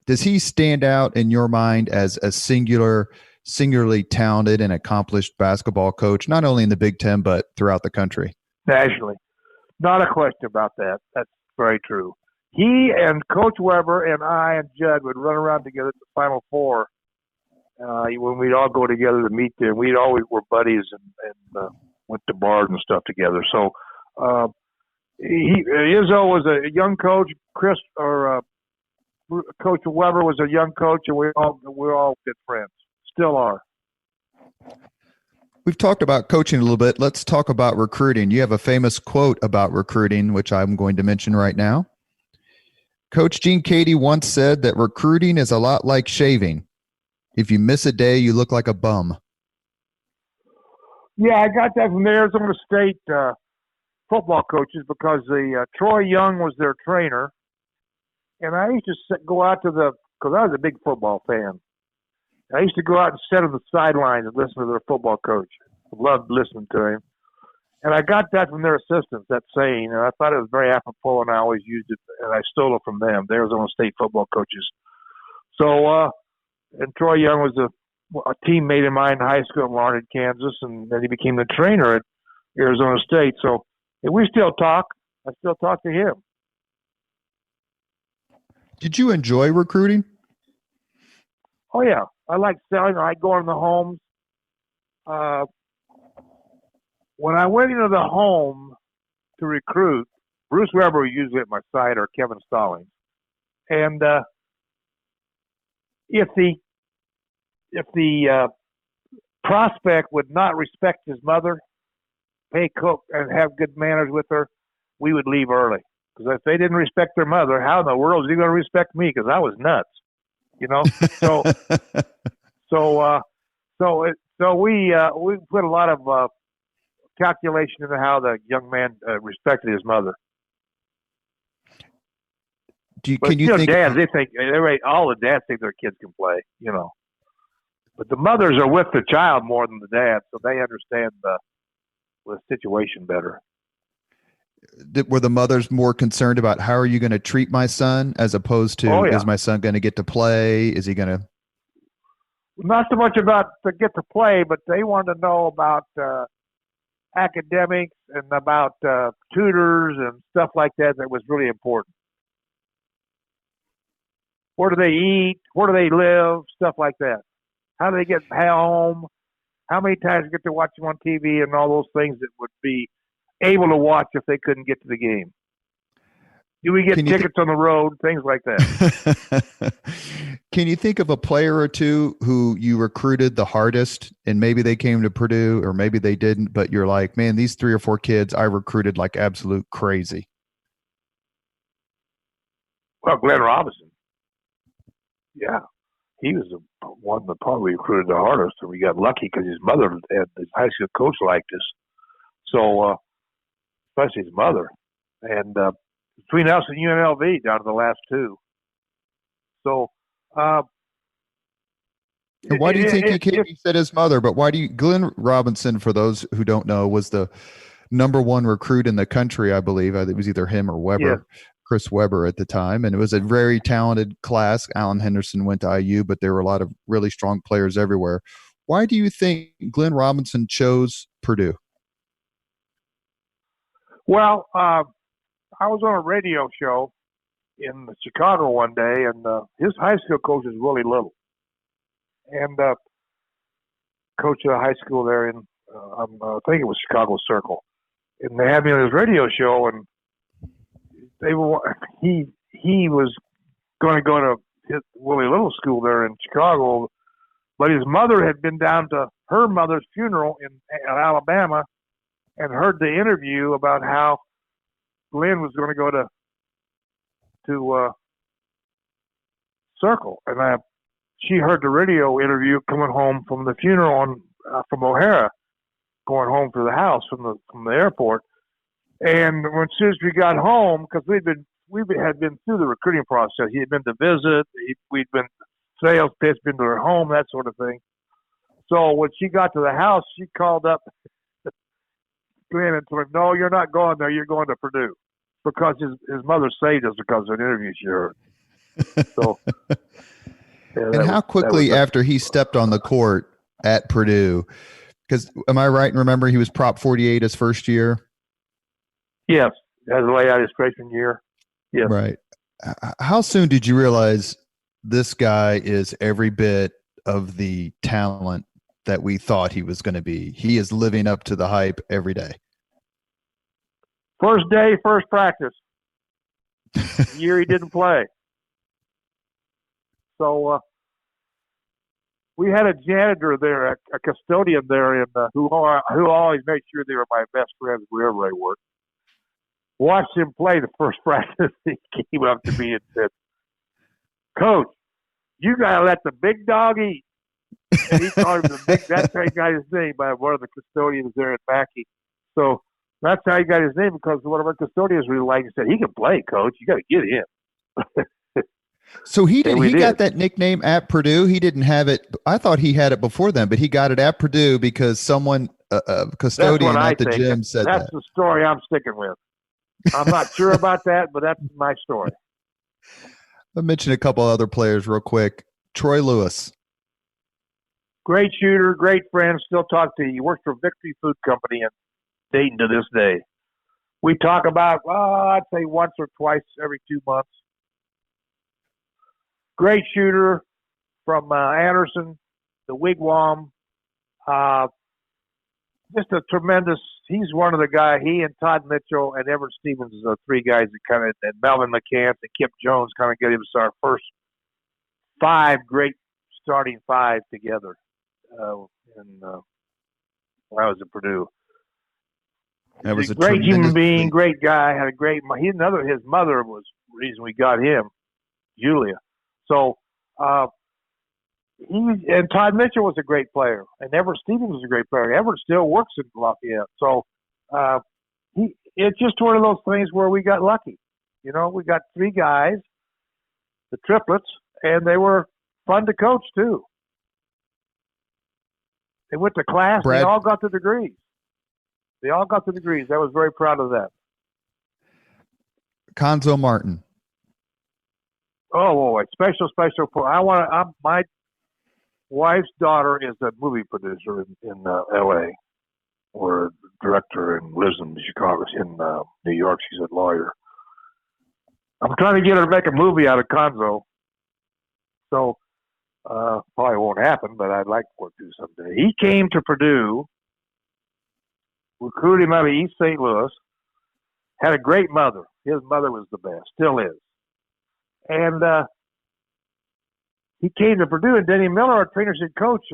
does he stand out in your mind as a singularly talented and accomplished basketball coach, not only in the Big Ten, but throughout the country? Nationally. Not a question about that. That's very true. He and Coach Weber and I and Judd would run around together at the Final Four when we'd all go together to meet there. We'd always were buddies and went to bars and stuff together. So Izzo was a young coach. Coach Weber was a young coach, and we're all good friends. Still are. We've talked about coaching a little bit. Let's talk about recruiting. You have a famous quote about recruiting, which I'm going to mention right now. Coach Gene Keady once said that recruiting is a lot like shaving. If you miss a day, you look like a bum. Yeah, I got that from the Arizona State football coaches because Troy Young was their trainer. And I used to go out because I was a big football fan. I used to go out and sit on the sidelines and listen to their football coach. Loved listening to him. And I got that from their assistants, that saying, and I thought it was very apropos, and I always used it, and I stole it from them, the Arizona State football coaches. So, and Troy Young was a teammate of mine in high school in Larned, Kansas, and then he became the trainer at Arizona State. So we still talk. I still talk to him. Did you enjoy recruiting? Oh, yeah. I like selling. I go in the homes. When I went into the home to recruit, Bruce Weber was usually at my side, or Kevin Stallings. And if the prospect would not respect his mother, pay cook, and have good manners with her, we would leave early. Because if they didn't respect their mother, how in the world is he going to respect me? Because I was nuts, you know. So we put a lot of calculation into how the young man respected his mother. Dads, they think all the dads think their kids can play, you know. But the mothers are with the child more than the dads, so they understand the situation better. Were the mothers more concerned about how are you going to treat my son as opposed to is my son going to get to play? Is he going to? Not so much about to get to play, but they want to know about academics and about tutors and stuff like that. That was really important. Where do they eat? Where do they live? Stuff like that. How do they get home? How many times get to watch them on TV and all those things that would be able to watch if they couldn't get to the game? Do we get tickets on the road? Things like that. Can you think of a player or two who you recruited the hardest and maybe they came to Purdue or maybe they didn't, but you're like, man, these 3 or 4 kids I recruited like absolute crazy? Well, Glenn Robinson. Yeah. He was the one that probably recruited the hardest, and we got lucky because his mother and his high school coach liked us. So, especially his mother. And between us and UNLV, down to the last 2. So, And why do you think It, he said his mother? But why do you? Glenn Robinson, for those who don't know, was the number one recruit in the country, I believe. It was either him or yes. Weber, Chris Weber at the time, and it was a very talented class. Alan Henderson went to IU, but there were a lot of really strong players everywhere. Why do you think Glenn Robinson chose Purdue? Well, I was on a radio show in Chicago one day, and his high school coach is Willie Little, and coach of high school there in I think it was Chicago Circle, and they had me on his radio show, and he was going to go to his Willie Little school there in Chicago, but his mother had been down to her mother's funeral in Alabama and heard the interview about how Glenn was going to go to Circle, and she heard the radio interview coming home from the funeral from O'Hara, going home to the house from the airport. And when soon as we got home, because we had been through the recruiting process, he had been to visit, we'd been sales pitch, been to her home, that sort of thing. So when she got to the house, she called up Glenn and told him, "No, you're not going there. You're going to Purdue," because his mother saved us because of an interview she heard. So, yeah, and how quickly after he stepped on the court at Purdue, because am I right in remembering he was Prop 48 his first year? Yes, as a layout his freshman year. Yes. Right. How soon did you realize this guy is every bit of the talent that we thought he was going to be? He is living up to the hype every day. First day, first practice. Year he didn't play. So we had a janitor there, a custodian there, who always made sure they were my best friends wherever they worked. Watched him play the first practice. He came up to me and said, "Coach, you got to let the big dog eat." And he called him the big. That's how he got his name by one of the custodians there at Mackey. So that's how he got his name, because one of our custodians really liked and said, "He can play, Coach. You got to get him." So he got that nickname at Purdue. He didn't have it. I thought he had it before then, but he got it at Purdue because someone, a custodian at the gym, said that. That's the story I'm sticking with. I'm not sure about that, but that's my story. I'll mention a couple other players real quick. Troy Lewis. Great shooter, great friend, still talk to you. He works for Victory Food Company in Dayton to this day. We talk about, I'd say once or twice every 2 months. Great shooter from Anderson, the Wigwam. Just a tremendous, he's one of the guys, he and Todd Mitchell and Everett Stevens are three guys that kind of, and Melvin McCants and Kip Jones kind of gave us our first great starting five together when I was at Purdue. That was a great human being, great guy, had a great, his mother was the reason we got him, Julia. So, and Todd Mitchell was a great player, and Everett Stevens was a great player. Everett still works in Lafayette. So, it's just one of those things where we got lucky. You know, we got three guys, the triplets, and they were fun to coach too. They went to class, and they all got the degrees. I was very proud of that. Conzo Martin. Oh, special. My wife's daughter is a movie producer in L.A. or a director, and lives in Chicago. In New York, she's a lawyer. I'm trying to get her to make a movie out of Conzo. So probably won't happen, but I'd like for it to someday. He came to Purdue, recruited him out of East St. Louis, had a great mother. His mother was the best, still is. And he came to Purdue, and Denny Miller, our trainer, said, "Coach,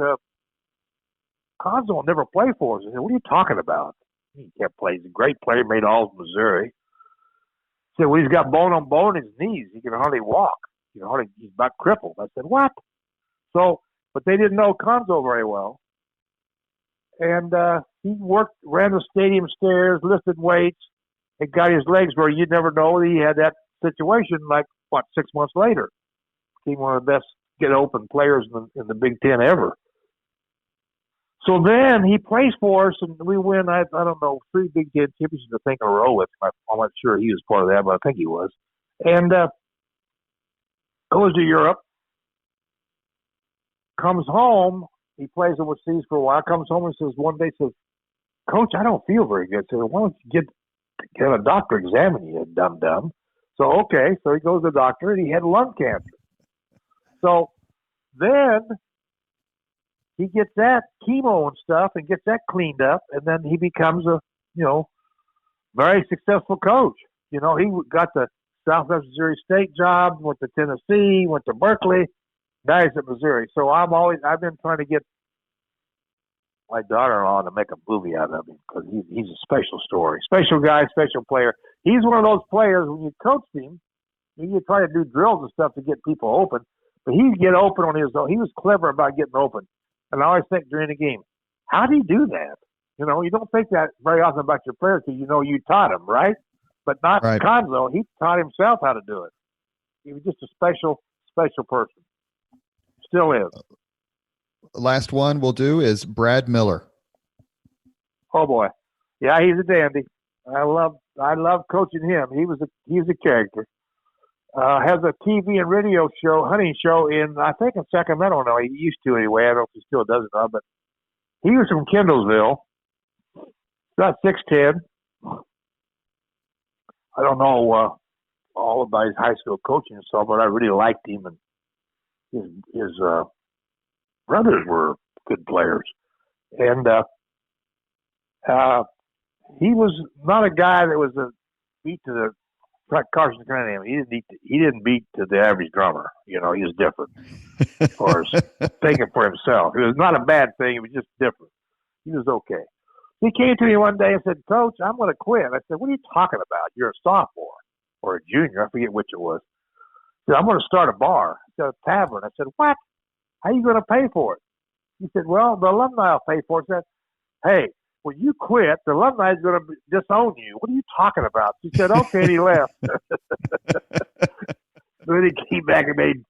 Conzo will never play for us." I said, "What are you talking about? He can't play. He's a great player, made all of Missouri." He said, "Well, he's got bone on bone in his knees. He can hardly walk. He's about crippled." I said, "What?" So, but they didn't know Conzo very well. And he ran the stadium stairs, lifted weights, and got his legs where you'd never know he had that situation, 6 months later. Became one of the best get open players in the Big Ten ever. So then he plays for us, and we win, I don't know, 3 Big Ten championships, I think, in a row with him. I'm not sure he was part of that, but I think he was. And goes to Europe, comes home. He plays overseas for a while, comes home and says one day, Coach, I don't feel very good. So why don't you get a doctor examine you, dum-dum. So, okay, so he goes to the doctor, and he had lung cancer. So then he gets that chemo and stuff and gets that cleaned up, and then he becomes a, very successful coach. He got the Southwest Missouri State job, went to Tennessee, went to Berkeley, now he's at Missouri. So I've been trying to get my daughter-in-law to make a movie out of him because he's a special story, special guy, special player. He's one of those players when you coach him, you try to do drills and stuff to get people open, but he'd get open on his own. He was clever about getting open. And I always think during the game, how do you do that? You don't think that very often about your players because you taught him, right? But not right. Conzo. He taught himself how to do it. He was just a special, special person. Still is. Last one we'll do is Brad Miller. Oh boy, yeah, he's a dandy. I love coaching him. He's a character. Has a TV and radio show, hunting show I think in Sacramento now. He used to anyway. I don't know if he still does it now, but he was from Kendallsville. About 6'10". I don't know all about his high school coaching and stuff, but I really liked him, and his brothers were good players. And he was not a guy that was a beat to the Carson Cunningham. He didn't beat to the average drummer. He was different as far as thinking for himself. It was not a bad thing. It was just different. He was okay. He came to me one day and said, Coach, I'm going to quit. I said, what are you talking about? You're a sophomore or a junior. I forget which it was. He said, I'm going to start a bar. He said, a tavern. I said, what? How are you going to pay for it? He said, well, the alumni will pay for it. I said, hey, when you quit, the alumni is going to disown you. What are you talking about? He said, okay, and he left. Then he came back and made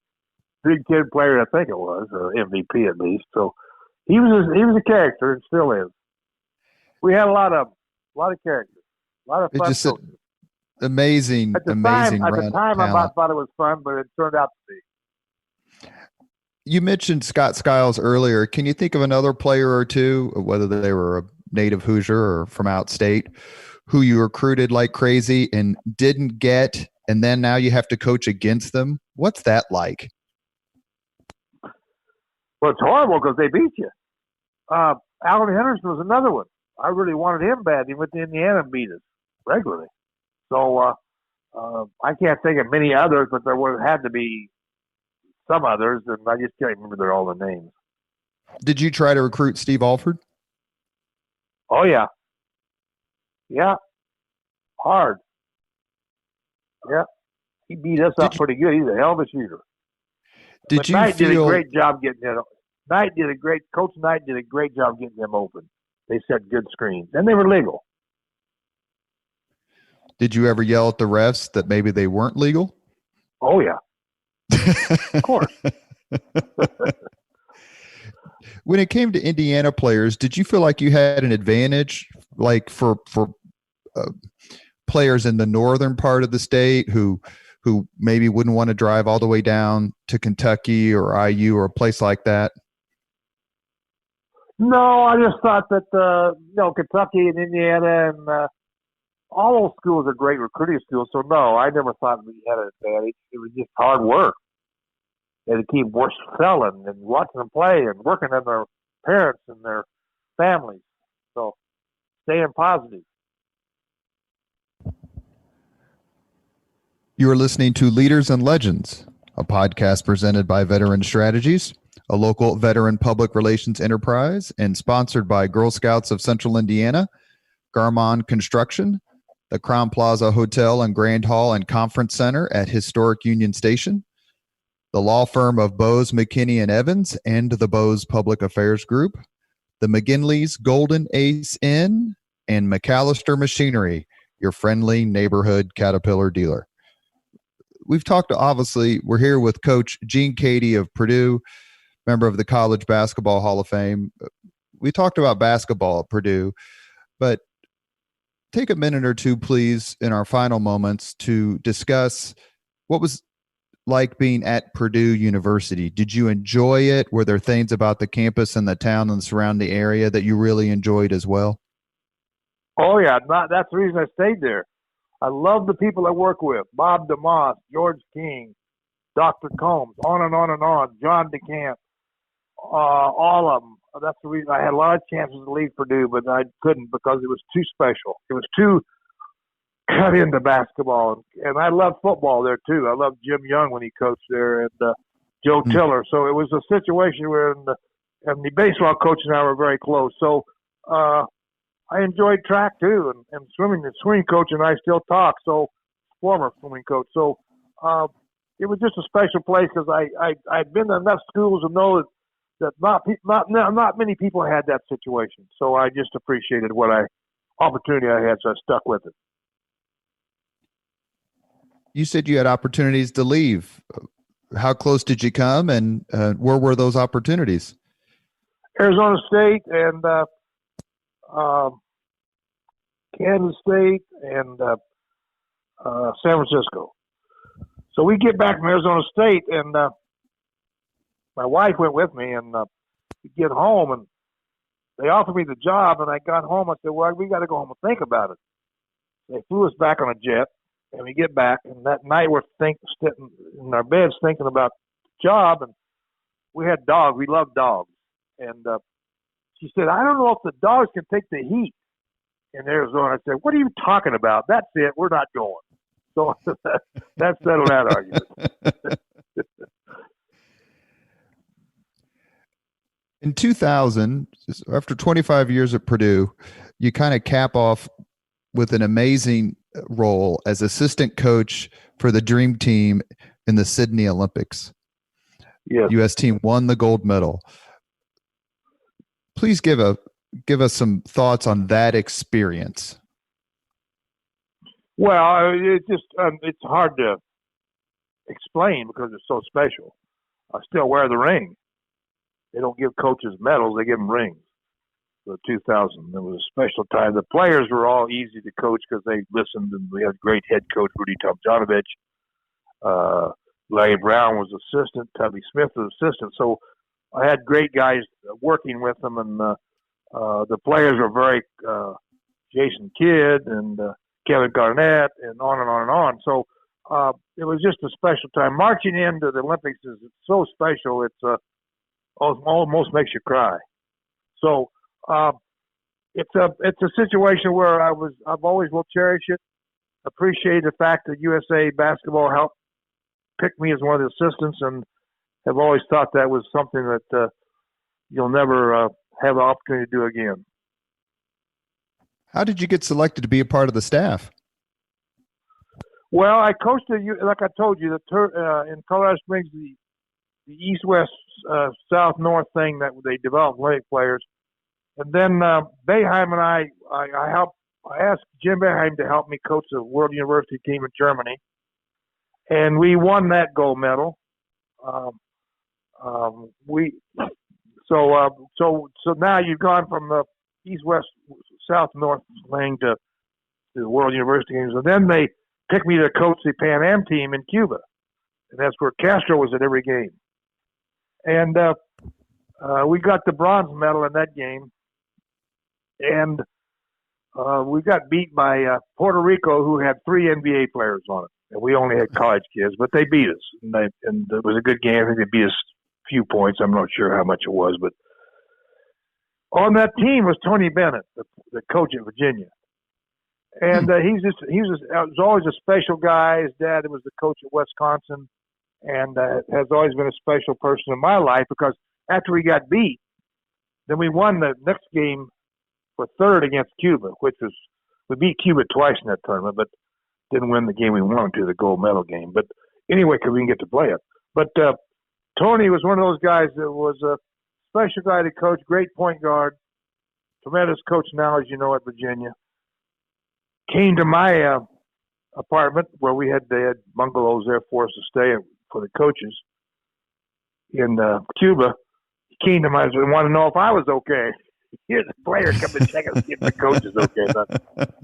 Big Ten player, I think it was, or MVP at least. So he was a character and still is. We had a lot of characters, a lot of fun. Just amazing, amazing. At the time, I thought it was fun, but it turned out to be. You mentioned Scott Skiles earlier. Can you think of another player or two, whether they were a native Hoosier or from outstate, who you recruited like crazy and didn't get, and then now you have to coach against them? What's that like? Well, it's horrible because they beat you. Alan Henderson was another one. I really wanted him bad. He went to Indiana and beat us regularly. So I can't think of many others, but there had to be some others, and I just can't remember all the names. Did you try to recruit Steve Alford? Oh, yeah. Yeah. Hard. Yeah. He beat us up pretty good. He's a hell of a shooter. Did you Knight feel... did a great job getting it. Coach Knight did a great job getting them open. They set good screens, and they were legal. Did you ever yell at the refs that maybe they weren't legal? Oh, yeah. Of course. When it came to Indiana players, did you feel like you had an advantage, like for players in the northern part of the state who maybe wouldn't want to drive all the way down to Kentucky or IU or a place like that? No, I just thought that Kentucky and Indiana and all those schools are great recruiting schools. So no, I never thought we had an advantage. It was just hard work. They had to keep selling and watching them play and working on their parents and their families. So staying positive. You are listening to Leaders and Legends, a podcast presented by Veteran Strategies, a local veteran public relations enterprise, and sponsored by Girl Scouts of Central Indiana, Garmon Construction, the Crown Plaza Hotel and Grand Hall and Conference Center at Historic Union Station, the law firm of Bose, McKinney & Evans, and the Bose Public Affairs Group, the McGinley's Golden Ace Inn, and McAllister Machinery, your friendly neighborhood Caterpillar dealer. we've talked, obviously, we're here with Coach Gene Keady of Purdue, member of the College Basketball Hall of Fame. We talked about basketball at Purdue, but take a minute or two, please, in our final moments to discuss what was like being at Purdue University. Did you enjoy it? Were there things about the campus and the town and the surrounding area that you really enjoyed as well? Oh, yeah. That's the reason I stayed there. I love the people I work with. Bob DeMoss, George King, Dr. Combs, on and on and on, John DeCamp, all of them. That's the reason I had a lot of chances to leave Purdue, but I couldn't because it was too special. It was too cut into basketball. And I love football there, too. I love Jim Young when he coached there and Joe Tiller. So it was a situation where and the baseball coach and I were very close. So I enjoyed track, too, and swimming. The swimming coach and I still talk, so former swimming coach. So it was just a special place because I'd been to enough schools to know that not many people had that situation. So I just appreciated opportunity I had, so I stuck with it. You said you had opportunities to leave. How close did you come, and where were those opportunities? Arizona State and Kansas State and San Francisco. So we get back from Arizona State, and my wife went with me, and we get home, and they offered me the job, and I got home. I said, well, we got to go home and think about it. They flew us back on a jet, and we get back, and that night we're sitting in our beds thinking about the job, and we had dogs. We love dogs. And she said, I don't know if the dogs can take the heat in Arizona. I said, what are you talking about? That's it. We're not going. So that settled that argument. In 2000, after 25 years at Purdue, you kind of cap off with an amazing role as assistant coach for the Dream Team in the Sydney Olympics. Yes. U.S. team won the gold medal. Please give us some thoughts on that experience. Well, it's hard to explain because it's so special. I still wear the ring. They don't give coaches medals; they give them rings. So 2000, it was a special time. The players were all easy to coach because they listened, and we had a great head coach, Rudy Tomjanovich. Larry Brown was assistant. Tubby Smith was assistant. So I had great guys working with them, and the players were very Jason Kidd and Kevin Garnett, and on and on and on. So it was just a special time. Marching into the Olympics is so special. It's almost makes you cry. So it's a situation where I've always will cherish it. Appreciate the fact that USA Basketball helped pick me as one of the assistants, and have always thought that was something that you'll never have the opportunity to do again. How did you get selected to be a part of the staff? Well, I coached like I told you, in Colorado Springs, the East-West, South-North thing that they developed late players. And then Boeheim and I asked Jim Boeheim to help me coach the World University team in Germany. And we won that gold medal. So now you've gone from the East-West, South-North thing to the World University games. And then they picked me to coach the Pan Am team in Cuba. And that's where Castro was at every game. And we got the bronze medal in that game. And we got beat by Puerto Rico, who had 3 NBA players on it. And we only had college kids, but they beat us. And it was a good game. I think they beat us a few points. I'm not sure how much it was. But on that team was Tony Bennett, the coach at Virginia. And he was always a special guy. His dad was the coach at Wisconsin, and has always been a special person in my life because after we got beat, then we won the next game for third against Cuba, we beat Cuba twice in that tournament, but didn't win the game we wanted to, the gold medal game. But anyway, because we didn't get to play it. But Tony was one of those guys that was a special guy to coach, great point guard, tremendous coach now, as you know, at Virginia. Came to my apartment where they had bungalows there for us to stay for the coaches in Cuba. He came to my house and wanted to know if I was okay. Here's a player coming to check and see if the coach is okay.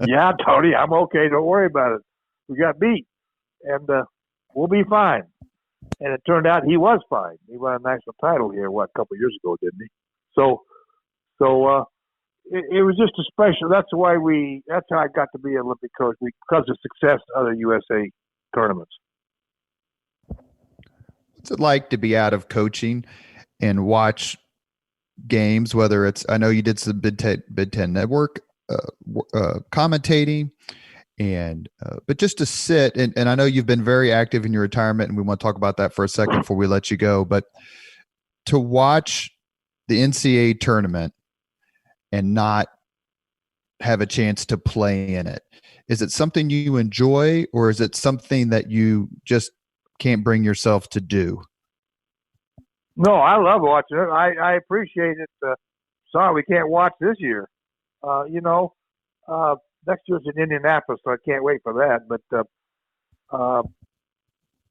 Yeah, Tony, I'm okay. Don't worry about it. We got beat, and we'll be fine. And it turned out he was fine. He won a national title here, a couple of years ago, didn't he? So it was just a special. That's how I got to be an Olympic coach, because of success in other USA tournaments. What's it like to be out of coaching and watch games, whether it's, I know you did some Big Ten Network commentating, and but just to sit, and I know you've been very active in your retirement, and we want to talk about that for a second before we let you go, but to watch the NCAA tournament and not have a chance to play in it, is it something you enjoy, or is it something that you just can't bring yourself to do? No, I love watching it. I appreciate it. Sorry we can't watch this year. Next year's in Indianapolis, so I can't wait for that. But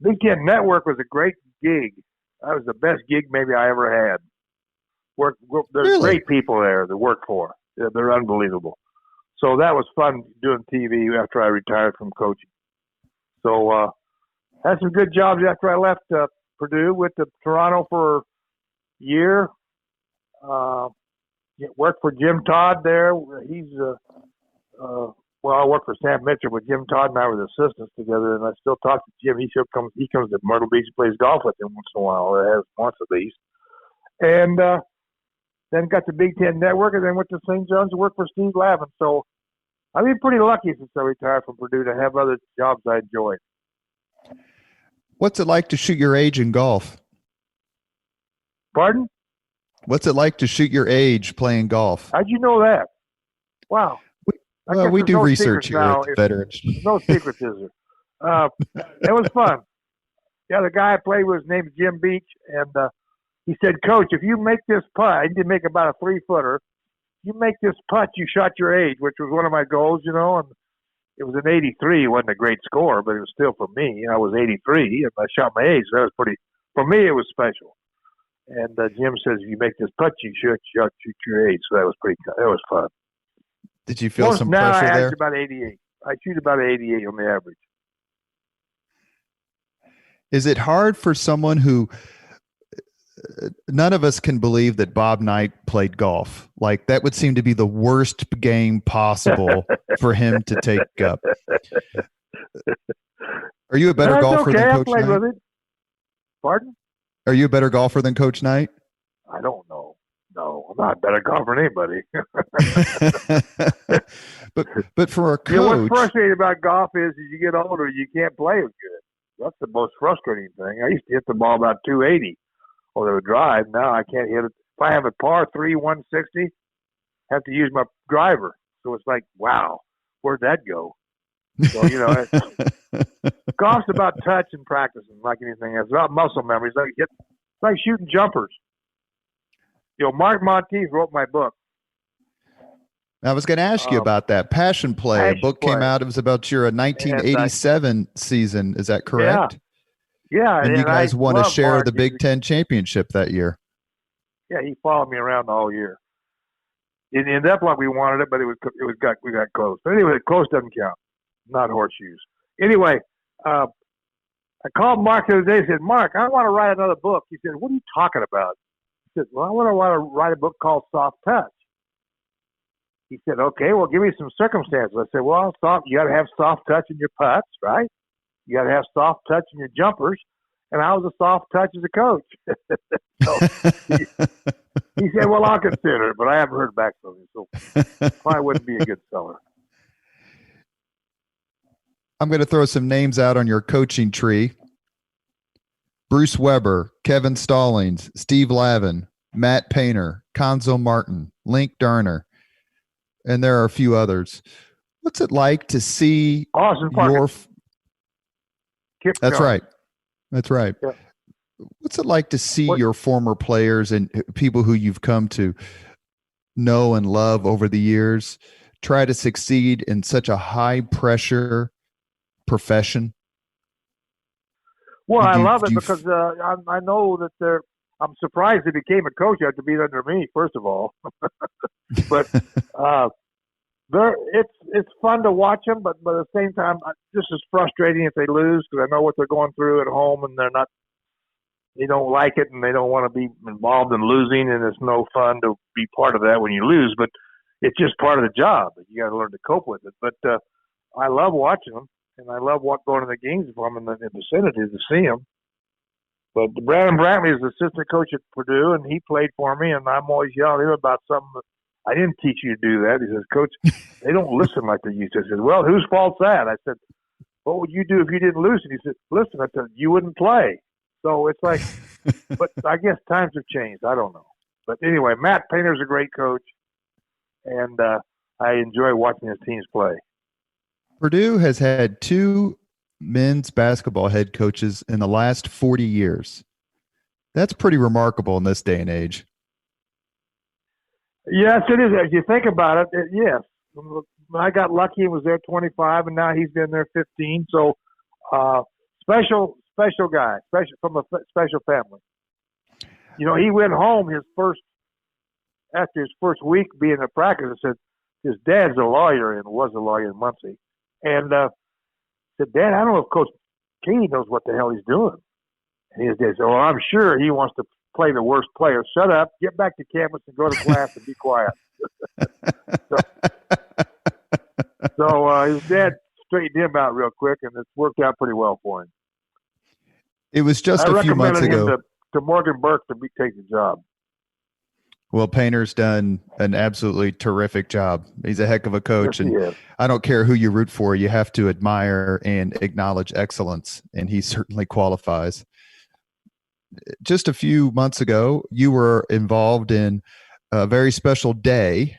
Big Ten Network was a great gig. That was the best gig maybe I ever had. There's Really? Great people there to work for. They're unbelievable. So that was fun doing TV after I retired from coaching. So had some good jobs after I left Purdue. Went to Toronto for a year. Worked for Jim Todd there. He's I worked for Sam Mitchell, but Jim Todd and I were the assistants together, and I still talk to Jim. He comes to Myrtle Beach, plays golf with him once in a while, or has once at least. And then got to Big Ten Network, and then went to St. John's to work for Steve Lavin. So I've been pretty lucky since I retired from Purdue to have other jobs I enjoy. What's it like to shoot your age in golf? Pardon? What's it like to shoot your age playing golf? How'd you know that? Wow. Well, we do research here at the Veterans. No secrets, is there? It was fun. Yeah, the guy I played with was named Jim Beach, and he said, "Coach, if you make this putt," I did make about a 3-footer. You make this putt, you shot your age, which was one of my goals, and it was an 83. It wasn't a great score, but it was still for me. I was 83, and I shot my age. So that was pretty. For me, it was special. And Jim says, "If you make this putt, you shoot your age." So that was pretty. That was fun. Did you feel some pressure I there? shoot about 88. I shoot about 88 on the average. Is it hard for someone who none of us can believe that Bob Knight played golf? Like, that would seem to be the worst game possible for him to take up. Are you a better golfer than Coach Knight? I played with it. Pardon? Are you a better golfer than Coach Knight? I don't know. No, I'm not a better golfer than anybody. but for a coach, what's frustrating about golf is as you get older, you can't play as good. That's the most frustrating thing. I used to hit the ball about 280 or the drive. Now I can't hit it. If I have a par 3 160, I have to use my driver. So it's like, wow, where'd that go? So golf's about touch and practicing, like anything else. It's about muscle memory. It's like shooting jumpers. Mark Monteith wrote my book. I was going to ask you about that. Passion Play. A book came out. It was about your 1987 season. Is that correct? Yeah. And you guys won a share of the Big Ten championship that year. Yeah, he followed me around the whole year. It ended up like we wanted it, but we got close. But anyway, close doesn't count. Not horseshoes. Anyway, I called Mark the other day and said, "Mark, I want to write another book." He said, "What are you talking about?" I said, "Well, I want to write a book called Soft Touch." He said, "Okay, well, give me some circumstances." I said, "Well, you got to have soft touch in your putts, right? You got to have soft touch in your jumpers." And I was a soft touch as a coach. He said, "Well, I'll consider it," but I haven't heard back from him, so probably wouldn't be a good seller. I'm going to throw some names out on your coaching tree. Bruce Weber, Kevin Stallings, Steve Lavin, Matt Painter, Conzo Martin, Link Darner, and there are a few others. What's it like to see Austin Parker. That's right. That's right. Yeah. What's it like to see your former players and people who you've come to know and love over the years try to succeed in such a high pressure profession? Well, I love Do it you because I know that they're. I'm surprised they became a coach after being under me. First of all, but uh, it's fun to watch them, but at the same time, just as frustrating if they lose because I know what they're going through at home and they don't like it and they don't want to be involved in losing, and it's no fun to be part of that when you lose. But it's just part of the job. You got to learn to cope with it. But I love watching them, and I love going to the games from in the vicinity to see them. But Brandon Brantley is the assistant coach at Purdue, and he played for me, and I'm always yelling at him about something. I didn't teach you to do that. He says, Coach, they don't listen like they used to. I said, well, whose fault's that? I said, what would you do if you didn't lose? And he said, listen, I said, you wouldn't play. So it's like, but I guess times have changed. I don't know. But anyway, Matt Painter's a great coach, and I enjoy watching his teams play. Purdue has had 2 men's basketball head coaches in the last 40 years. That's pretty remarkable in this day and age. Yes, it is. If you think about it, yes. I got lucky and was there 25, and now he's been there 15. So special guy, special from a special family. You know, he went home after his first week being in practice and said his dad's a lawyer and was a lawyer in Muncie. And said, Dad, I don't know if Coach Keady knows what the hell he's doing. And his dad said, well, I'm sure he wants to play the worst player. Shut up, get back to campus and go to class and be quiet. So his dad straightened him out real quick, and it's worked out pretty well for him. It was just a few months ago. I recommended him to Morgan Burke to take the job. Well, Painter's done an absolutely terrific job. He's a heck of a coach, yes, and I don't care who you root for. You have to admire and acknowledge excellence, and he certainly qualifies. Just a few months ago, you were involved in a very special day.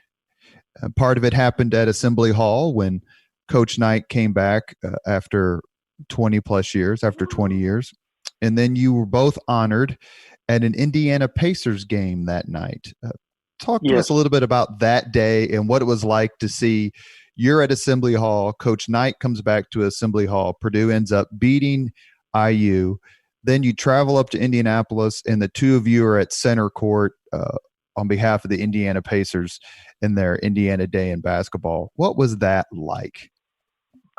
Part of it happened at Assembly Hall when Coach Knight came back after 20 years. And then you were both honored at an Indiana Pacers game that night. Talk to us a little bit about that day and what it was like to see you're at Assembly Hall. Coach Knight comes back to Assembly Hall. Purdue ends up beating IU. Then you travel up to Indianapolis, and the two of you are at center court on behalf of the Indiana Pacers in their Indiana Day in basketball. What was that like?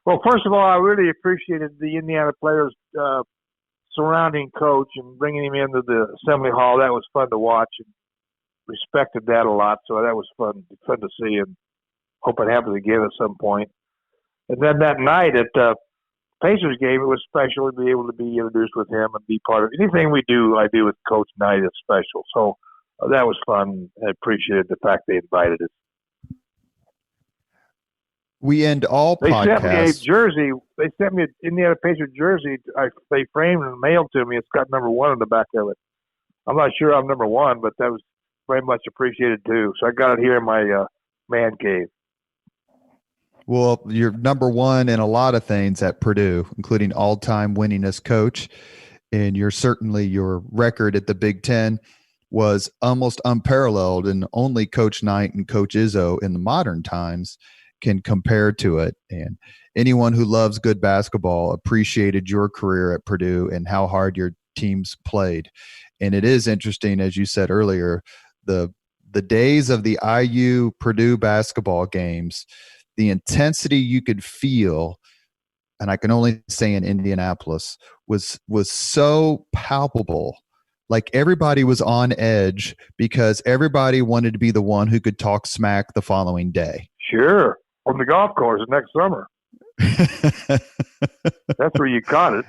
Well, first of all, I really appreciated the Indiana players surrounding Coach and bringing him into the Assembly Hall. That was fun to watch and respected that a lot. So that was fun to see, and hope it happens again at some point. And then that night at Pacers game, it was special to be able to be introduced with him and be part of anything I do with Coach Knight is special. So that was fun. I appreciated the fact they invited us. We end all podcasts. They sent me a jersey. They sent me an Indiana Pacers jersey. They framed and mailed to me. It's got number 1 on the back of it. I'm not sure I'm number 1, but that was very much appreciated too. So I got it here in my man cave. Well, you're number 1 in a lot of things at Purdue, including all-time winningest coach. And your record at the Big Ten was almost unparalleled, and only Coach Knight and Coach Izzo in the modern times can compare to it. And anyone who loves good basketball appreciated your career at Purdue and how hard your teams played. And it is interesting, as you said earlier, the days of the IU Purdue basketball games, the intensity you could feel, and I can only say in Indianapolis, was so palpable. Like everybody was on edge because everybody wanted to be the one who could talk smack the following day. Sure. On the golf course next summer. That's where you caught it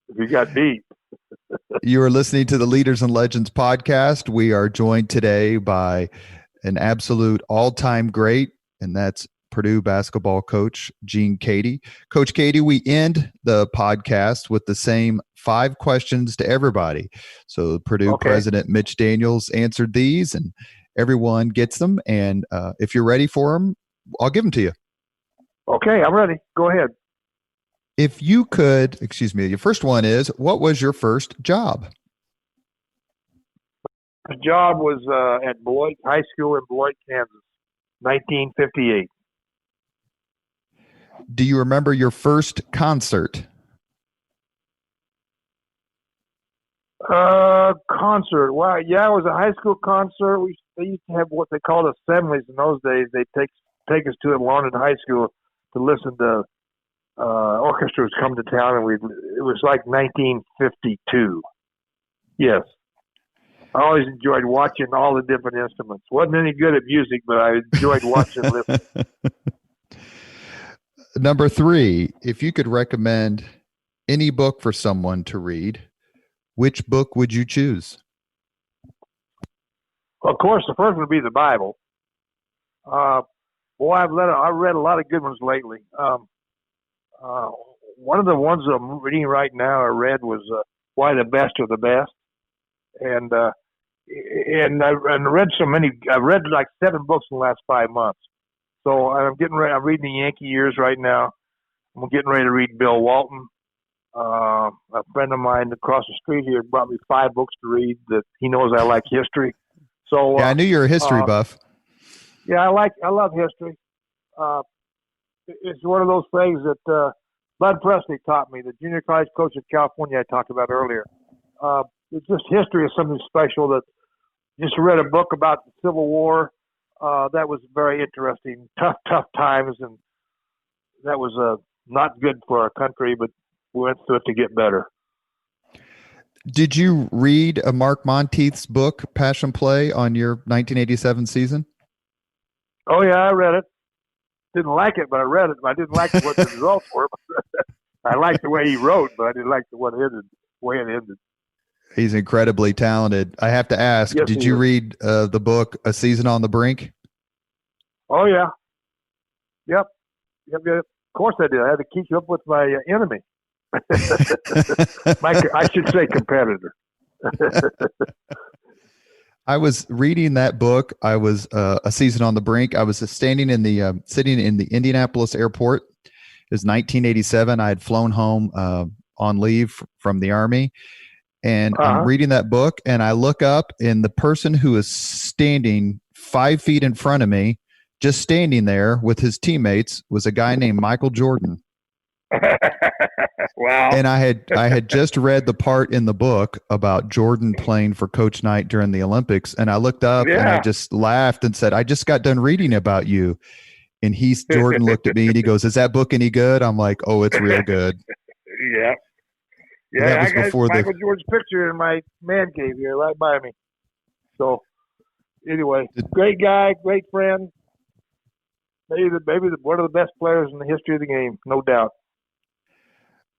if you got beat. You are listening to the Leaders and Legends podcast. We are joined today by an absolute all-time great, and that's Purdue basketball coach Gene Keady. Coach Keady, we end the podcast with the same 5 questions to everybody. So Purdue President Mitch Daniels answered these, and everyone gets them. And if you're ready for them, I'll give them to you. Okay, I'm ready. Go ahead. If you could, your first one is, what was your first job? The job was at Beloit High School in Beloit, Kansas, 1958. Do you remember your first concert? Concert. Well, yeah, it was a high school concert. They used to have what they called assemblies in those days. They take us to Atlanta High School to listen to orchestras come to town, and it was like 1952. Yes, I always enjoyed watching all the different instruments. Wasn't any good at music, but I enjoyed watching and listening. Number 3, if you could recommend any book for someone to read, which book would you choose? Well, of course, the first one would be the Bible. Boy, I've read a lot of good ones lately. One of the ones I'm reading right now I read was Why the Best Are the Best. And I read so many. I've read like 7 books in the last 5 months. So I'm getting ready. I'm reading the Yankee Years right now. I'm getting ready to read Bill Walton. A friend of mine across the street here brought me 5 books to read that he knows I like history. So yeah, I knew you were a history buff. Yeah, I love history. It's one of those things that Bud Presley taught me, the junior college coach of California I talked about earlier. It's just history is something special. That just read a book about the Civil War. That was very interesting. Tough times, and that was not good for our country, but we went through it to get better. Did you read Mark Monteith's book, Passion Play, on your 1987 season? Oh, yeah, I read it. Didn't like it, but I read it. I didn't like what the results were. I liked the way he wrote, but I didn't like the way it ended. He's incredibly talented. I have to ask, yes, did you read the book, A Season on the Brink? Oh, yeah. Yep. Of course I did. I had to keep up with my enemy. I should say competitor. I was reading that book. I was A Season on the Brink. I was sitting in the Indianapolis airport. It was 1987. I had flown home on leave from the Army, and I'm reading that book, and I look up, and the person who is standing 5 feet in front of me, just standing there with his teammates, was a guy named Michael Jordan. Wow. And I had just read the part in the book about Jordan playing for Coach Knight during the Olympics, and I looked up and I just laughed and said, I just got done reading about you. And Jordan looked at me and he goes, is that book any good? I'm like, oh, it's real good. Yeah. Yeah, I got Michael Jordan's picture in my man cave here right by me. So anyway, great guy, great friend. Maybe one of the best players in the history of the game, no doubt.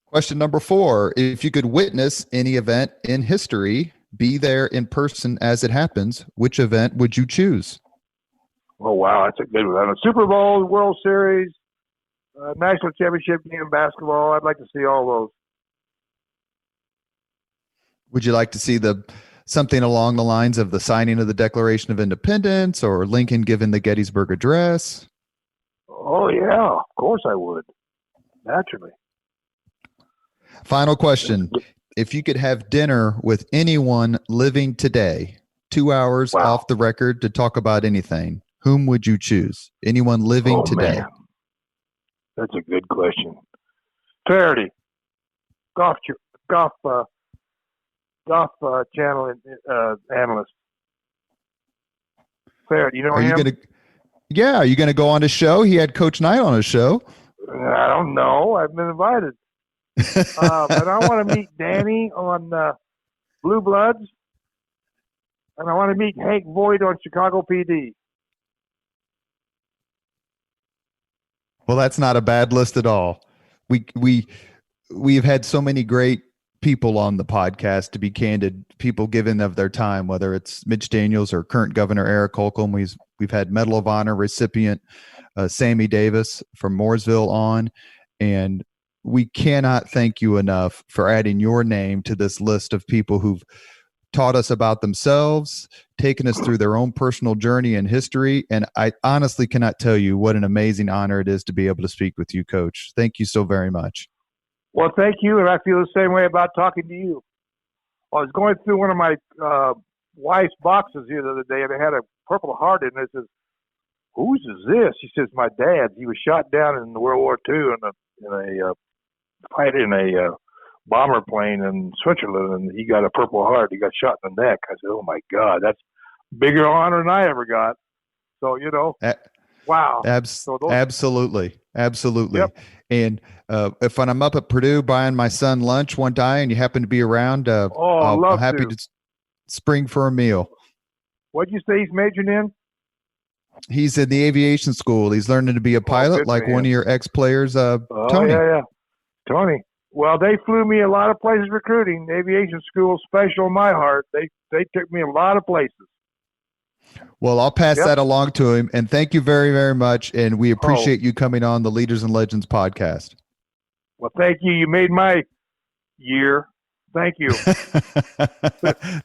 Question number 4, if you could witness any event in history, be there in person as it happens, which event would you choose? Oh, wow, that's a good one. Super Bowl, World Series, National Championship game in basketball. I'd like to see all those. Would you like to see something along the lines of the signing of the Declaration of Independence or Lincoln giving the Gettysburg Address? Oh, yeah, of course I would. Naturally. Final question. If you could have dinner with anyone living today, 2 hours off the record to talk about anything, whom would you choose? Anyone living today? Man. That's a good question. Faraday, golf channel analyst. Faraday, you know him? Are you gonna go on his show? He had Coach Knight on his show. I don't know. I've been invited. But I want to meet Danny on Blue Bloods, and I want to meet Hank Voigt on Chicago PD. Well, that's not a bad list at all. We've had so many great people on the podcast, to be candid, people giving of their time, whether it's Mitch Daniels or current Governor Eric Holcomb. We've had Medal of Honor recipient Sammy Davis from Mooresville on, and we cannot thank you enough for adding your name to this list of people who've taught us about themselves, taken us through their own personal journey and history. And I honestly cannot tell you what an amazing honor it is to be able to speak with you, Coach. Thank you so very much. Well, thank you. And I feel the same way about talking to you. I was going through one of my wife's boxes here the other day, and it had a Purple Heart in it. It says, whose is this? He says, my dad's. He was shot down in World War II in a fight in a bomber plane in Switzerland, and he got a Purple Heart. He got shot in the neck. I said, oh, my God, that's bigger honor than I ever got. So, wow. Absolutely. Yep. And if I'm up at Purdue buying my son lunch one day and you happen to be around, I'm happy to spring for a meal. What'd you say he's majoring in? He's in the aviation school. He's learning to be a pilot, like one of your ex-players, Tony. Yeah. Tony. Well, they flew me a lot of places recruiting. Aviation school special in my heart. They took me a lot of places. Well, I'll pass that along to him. And thank you very, very much. And we appreciate you coming on the Leaders and Legends podcast. Well, thank you. You made my year. Thank you.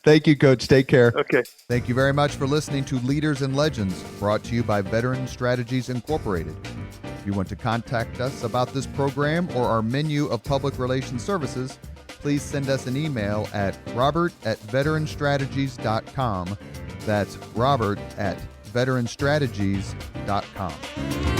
Thank you, Coach. Take care. Okay. Thank you very much for listening to Leaders and Legends, brought to you by Veteran Strategies Incorporated. If you want to contact us about this program or our menu of public relations services, please send us an email at robert@veteranstrategies.com. That's robert@veteranstrategies.com.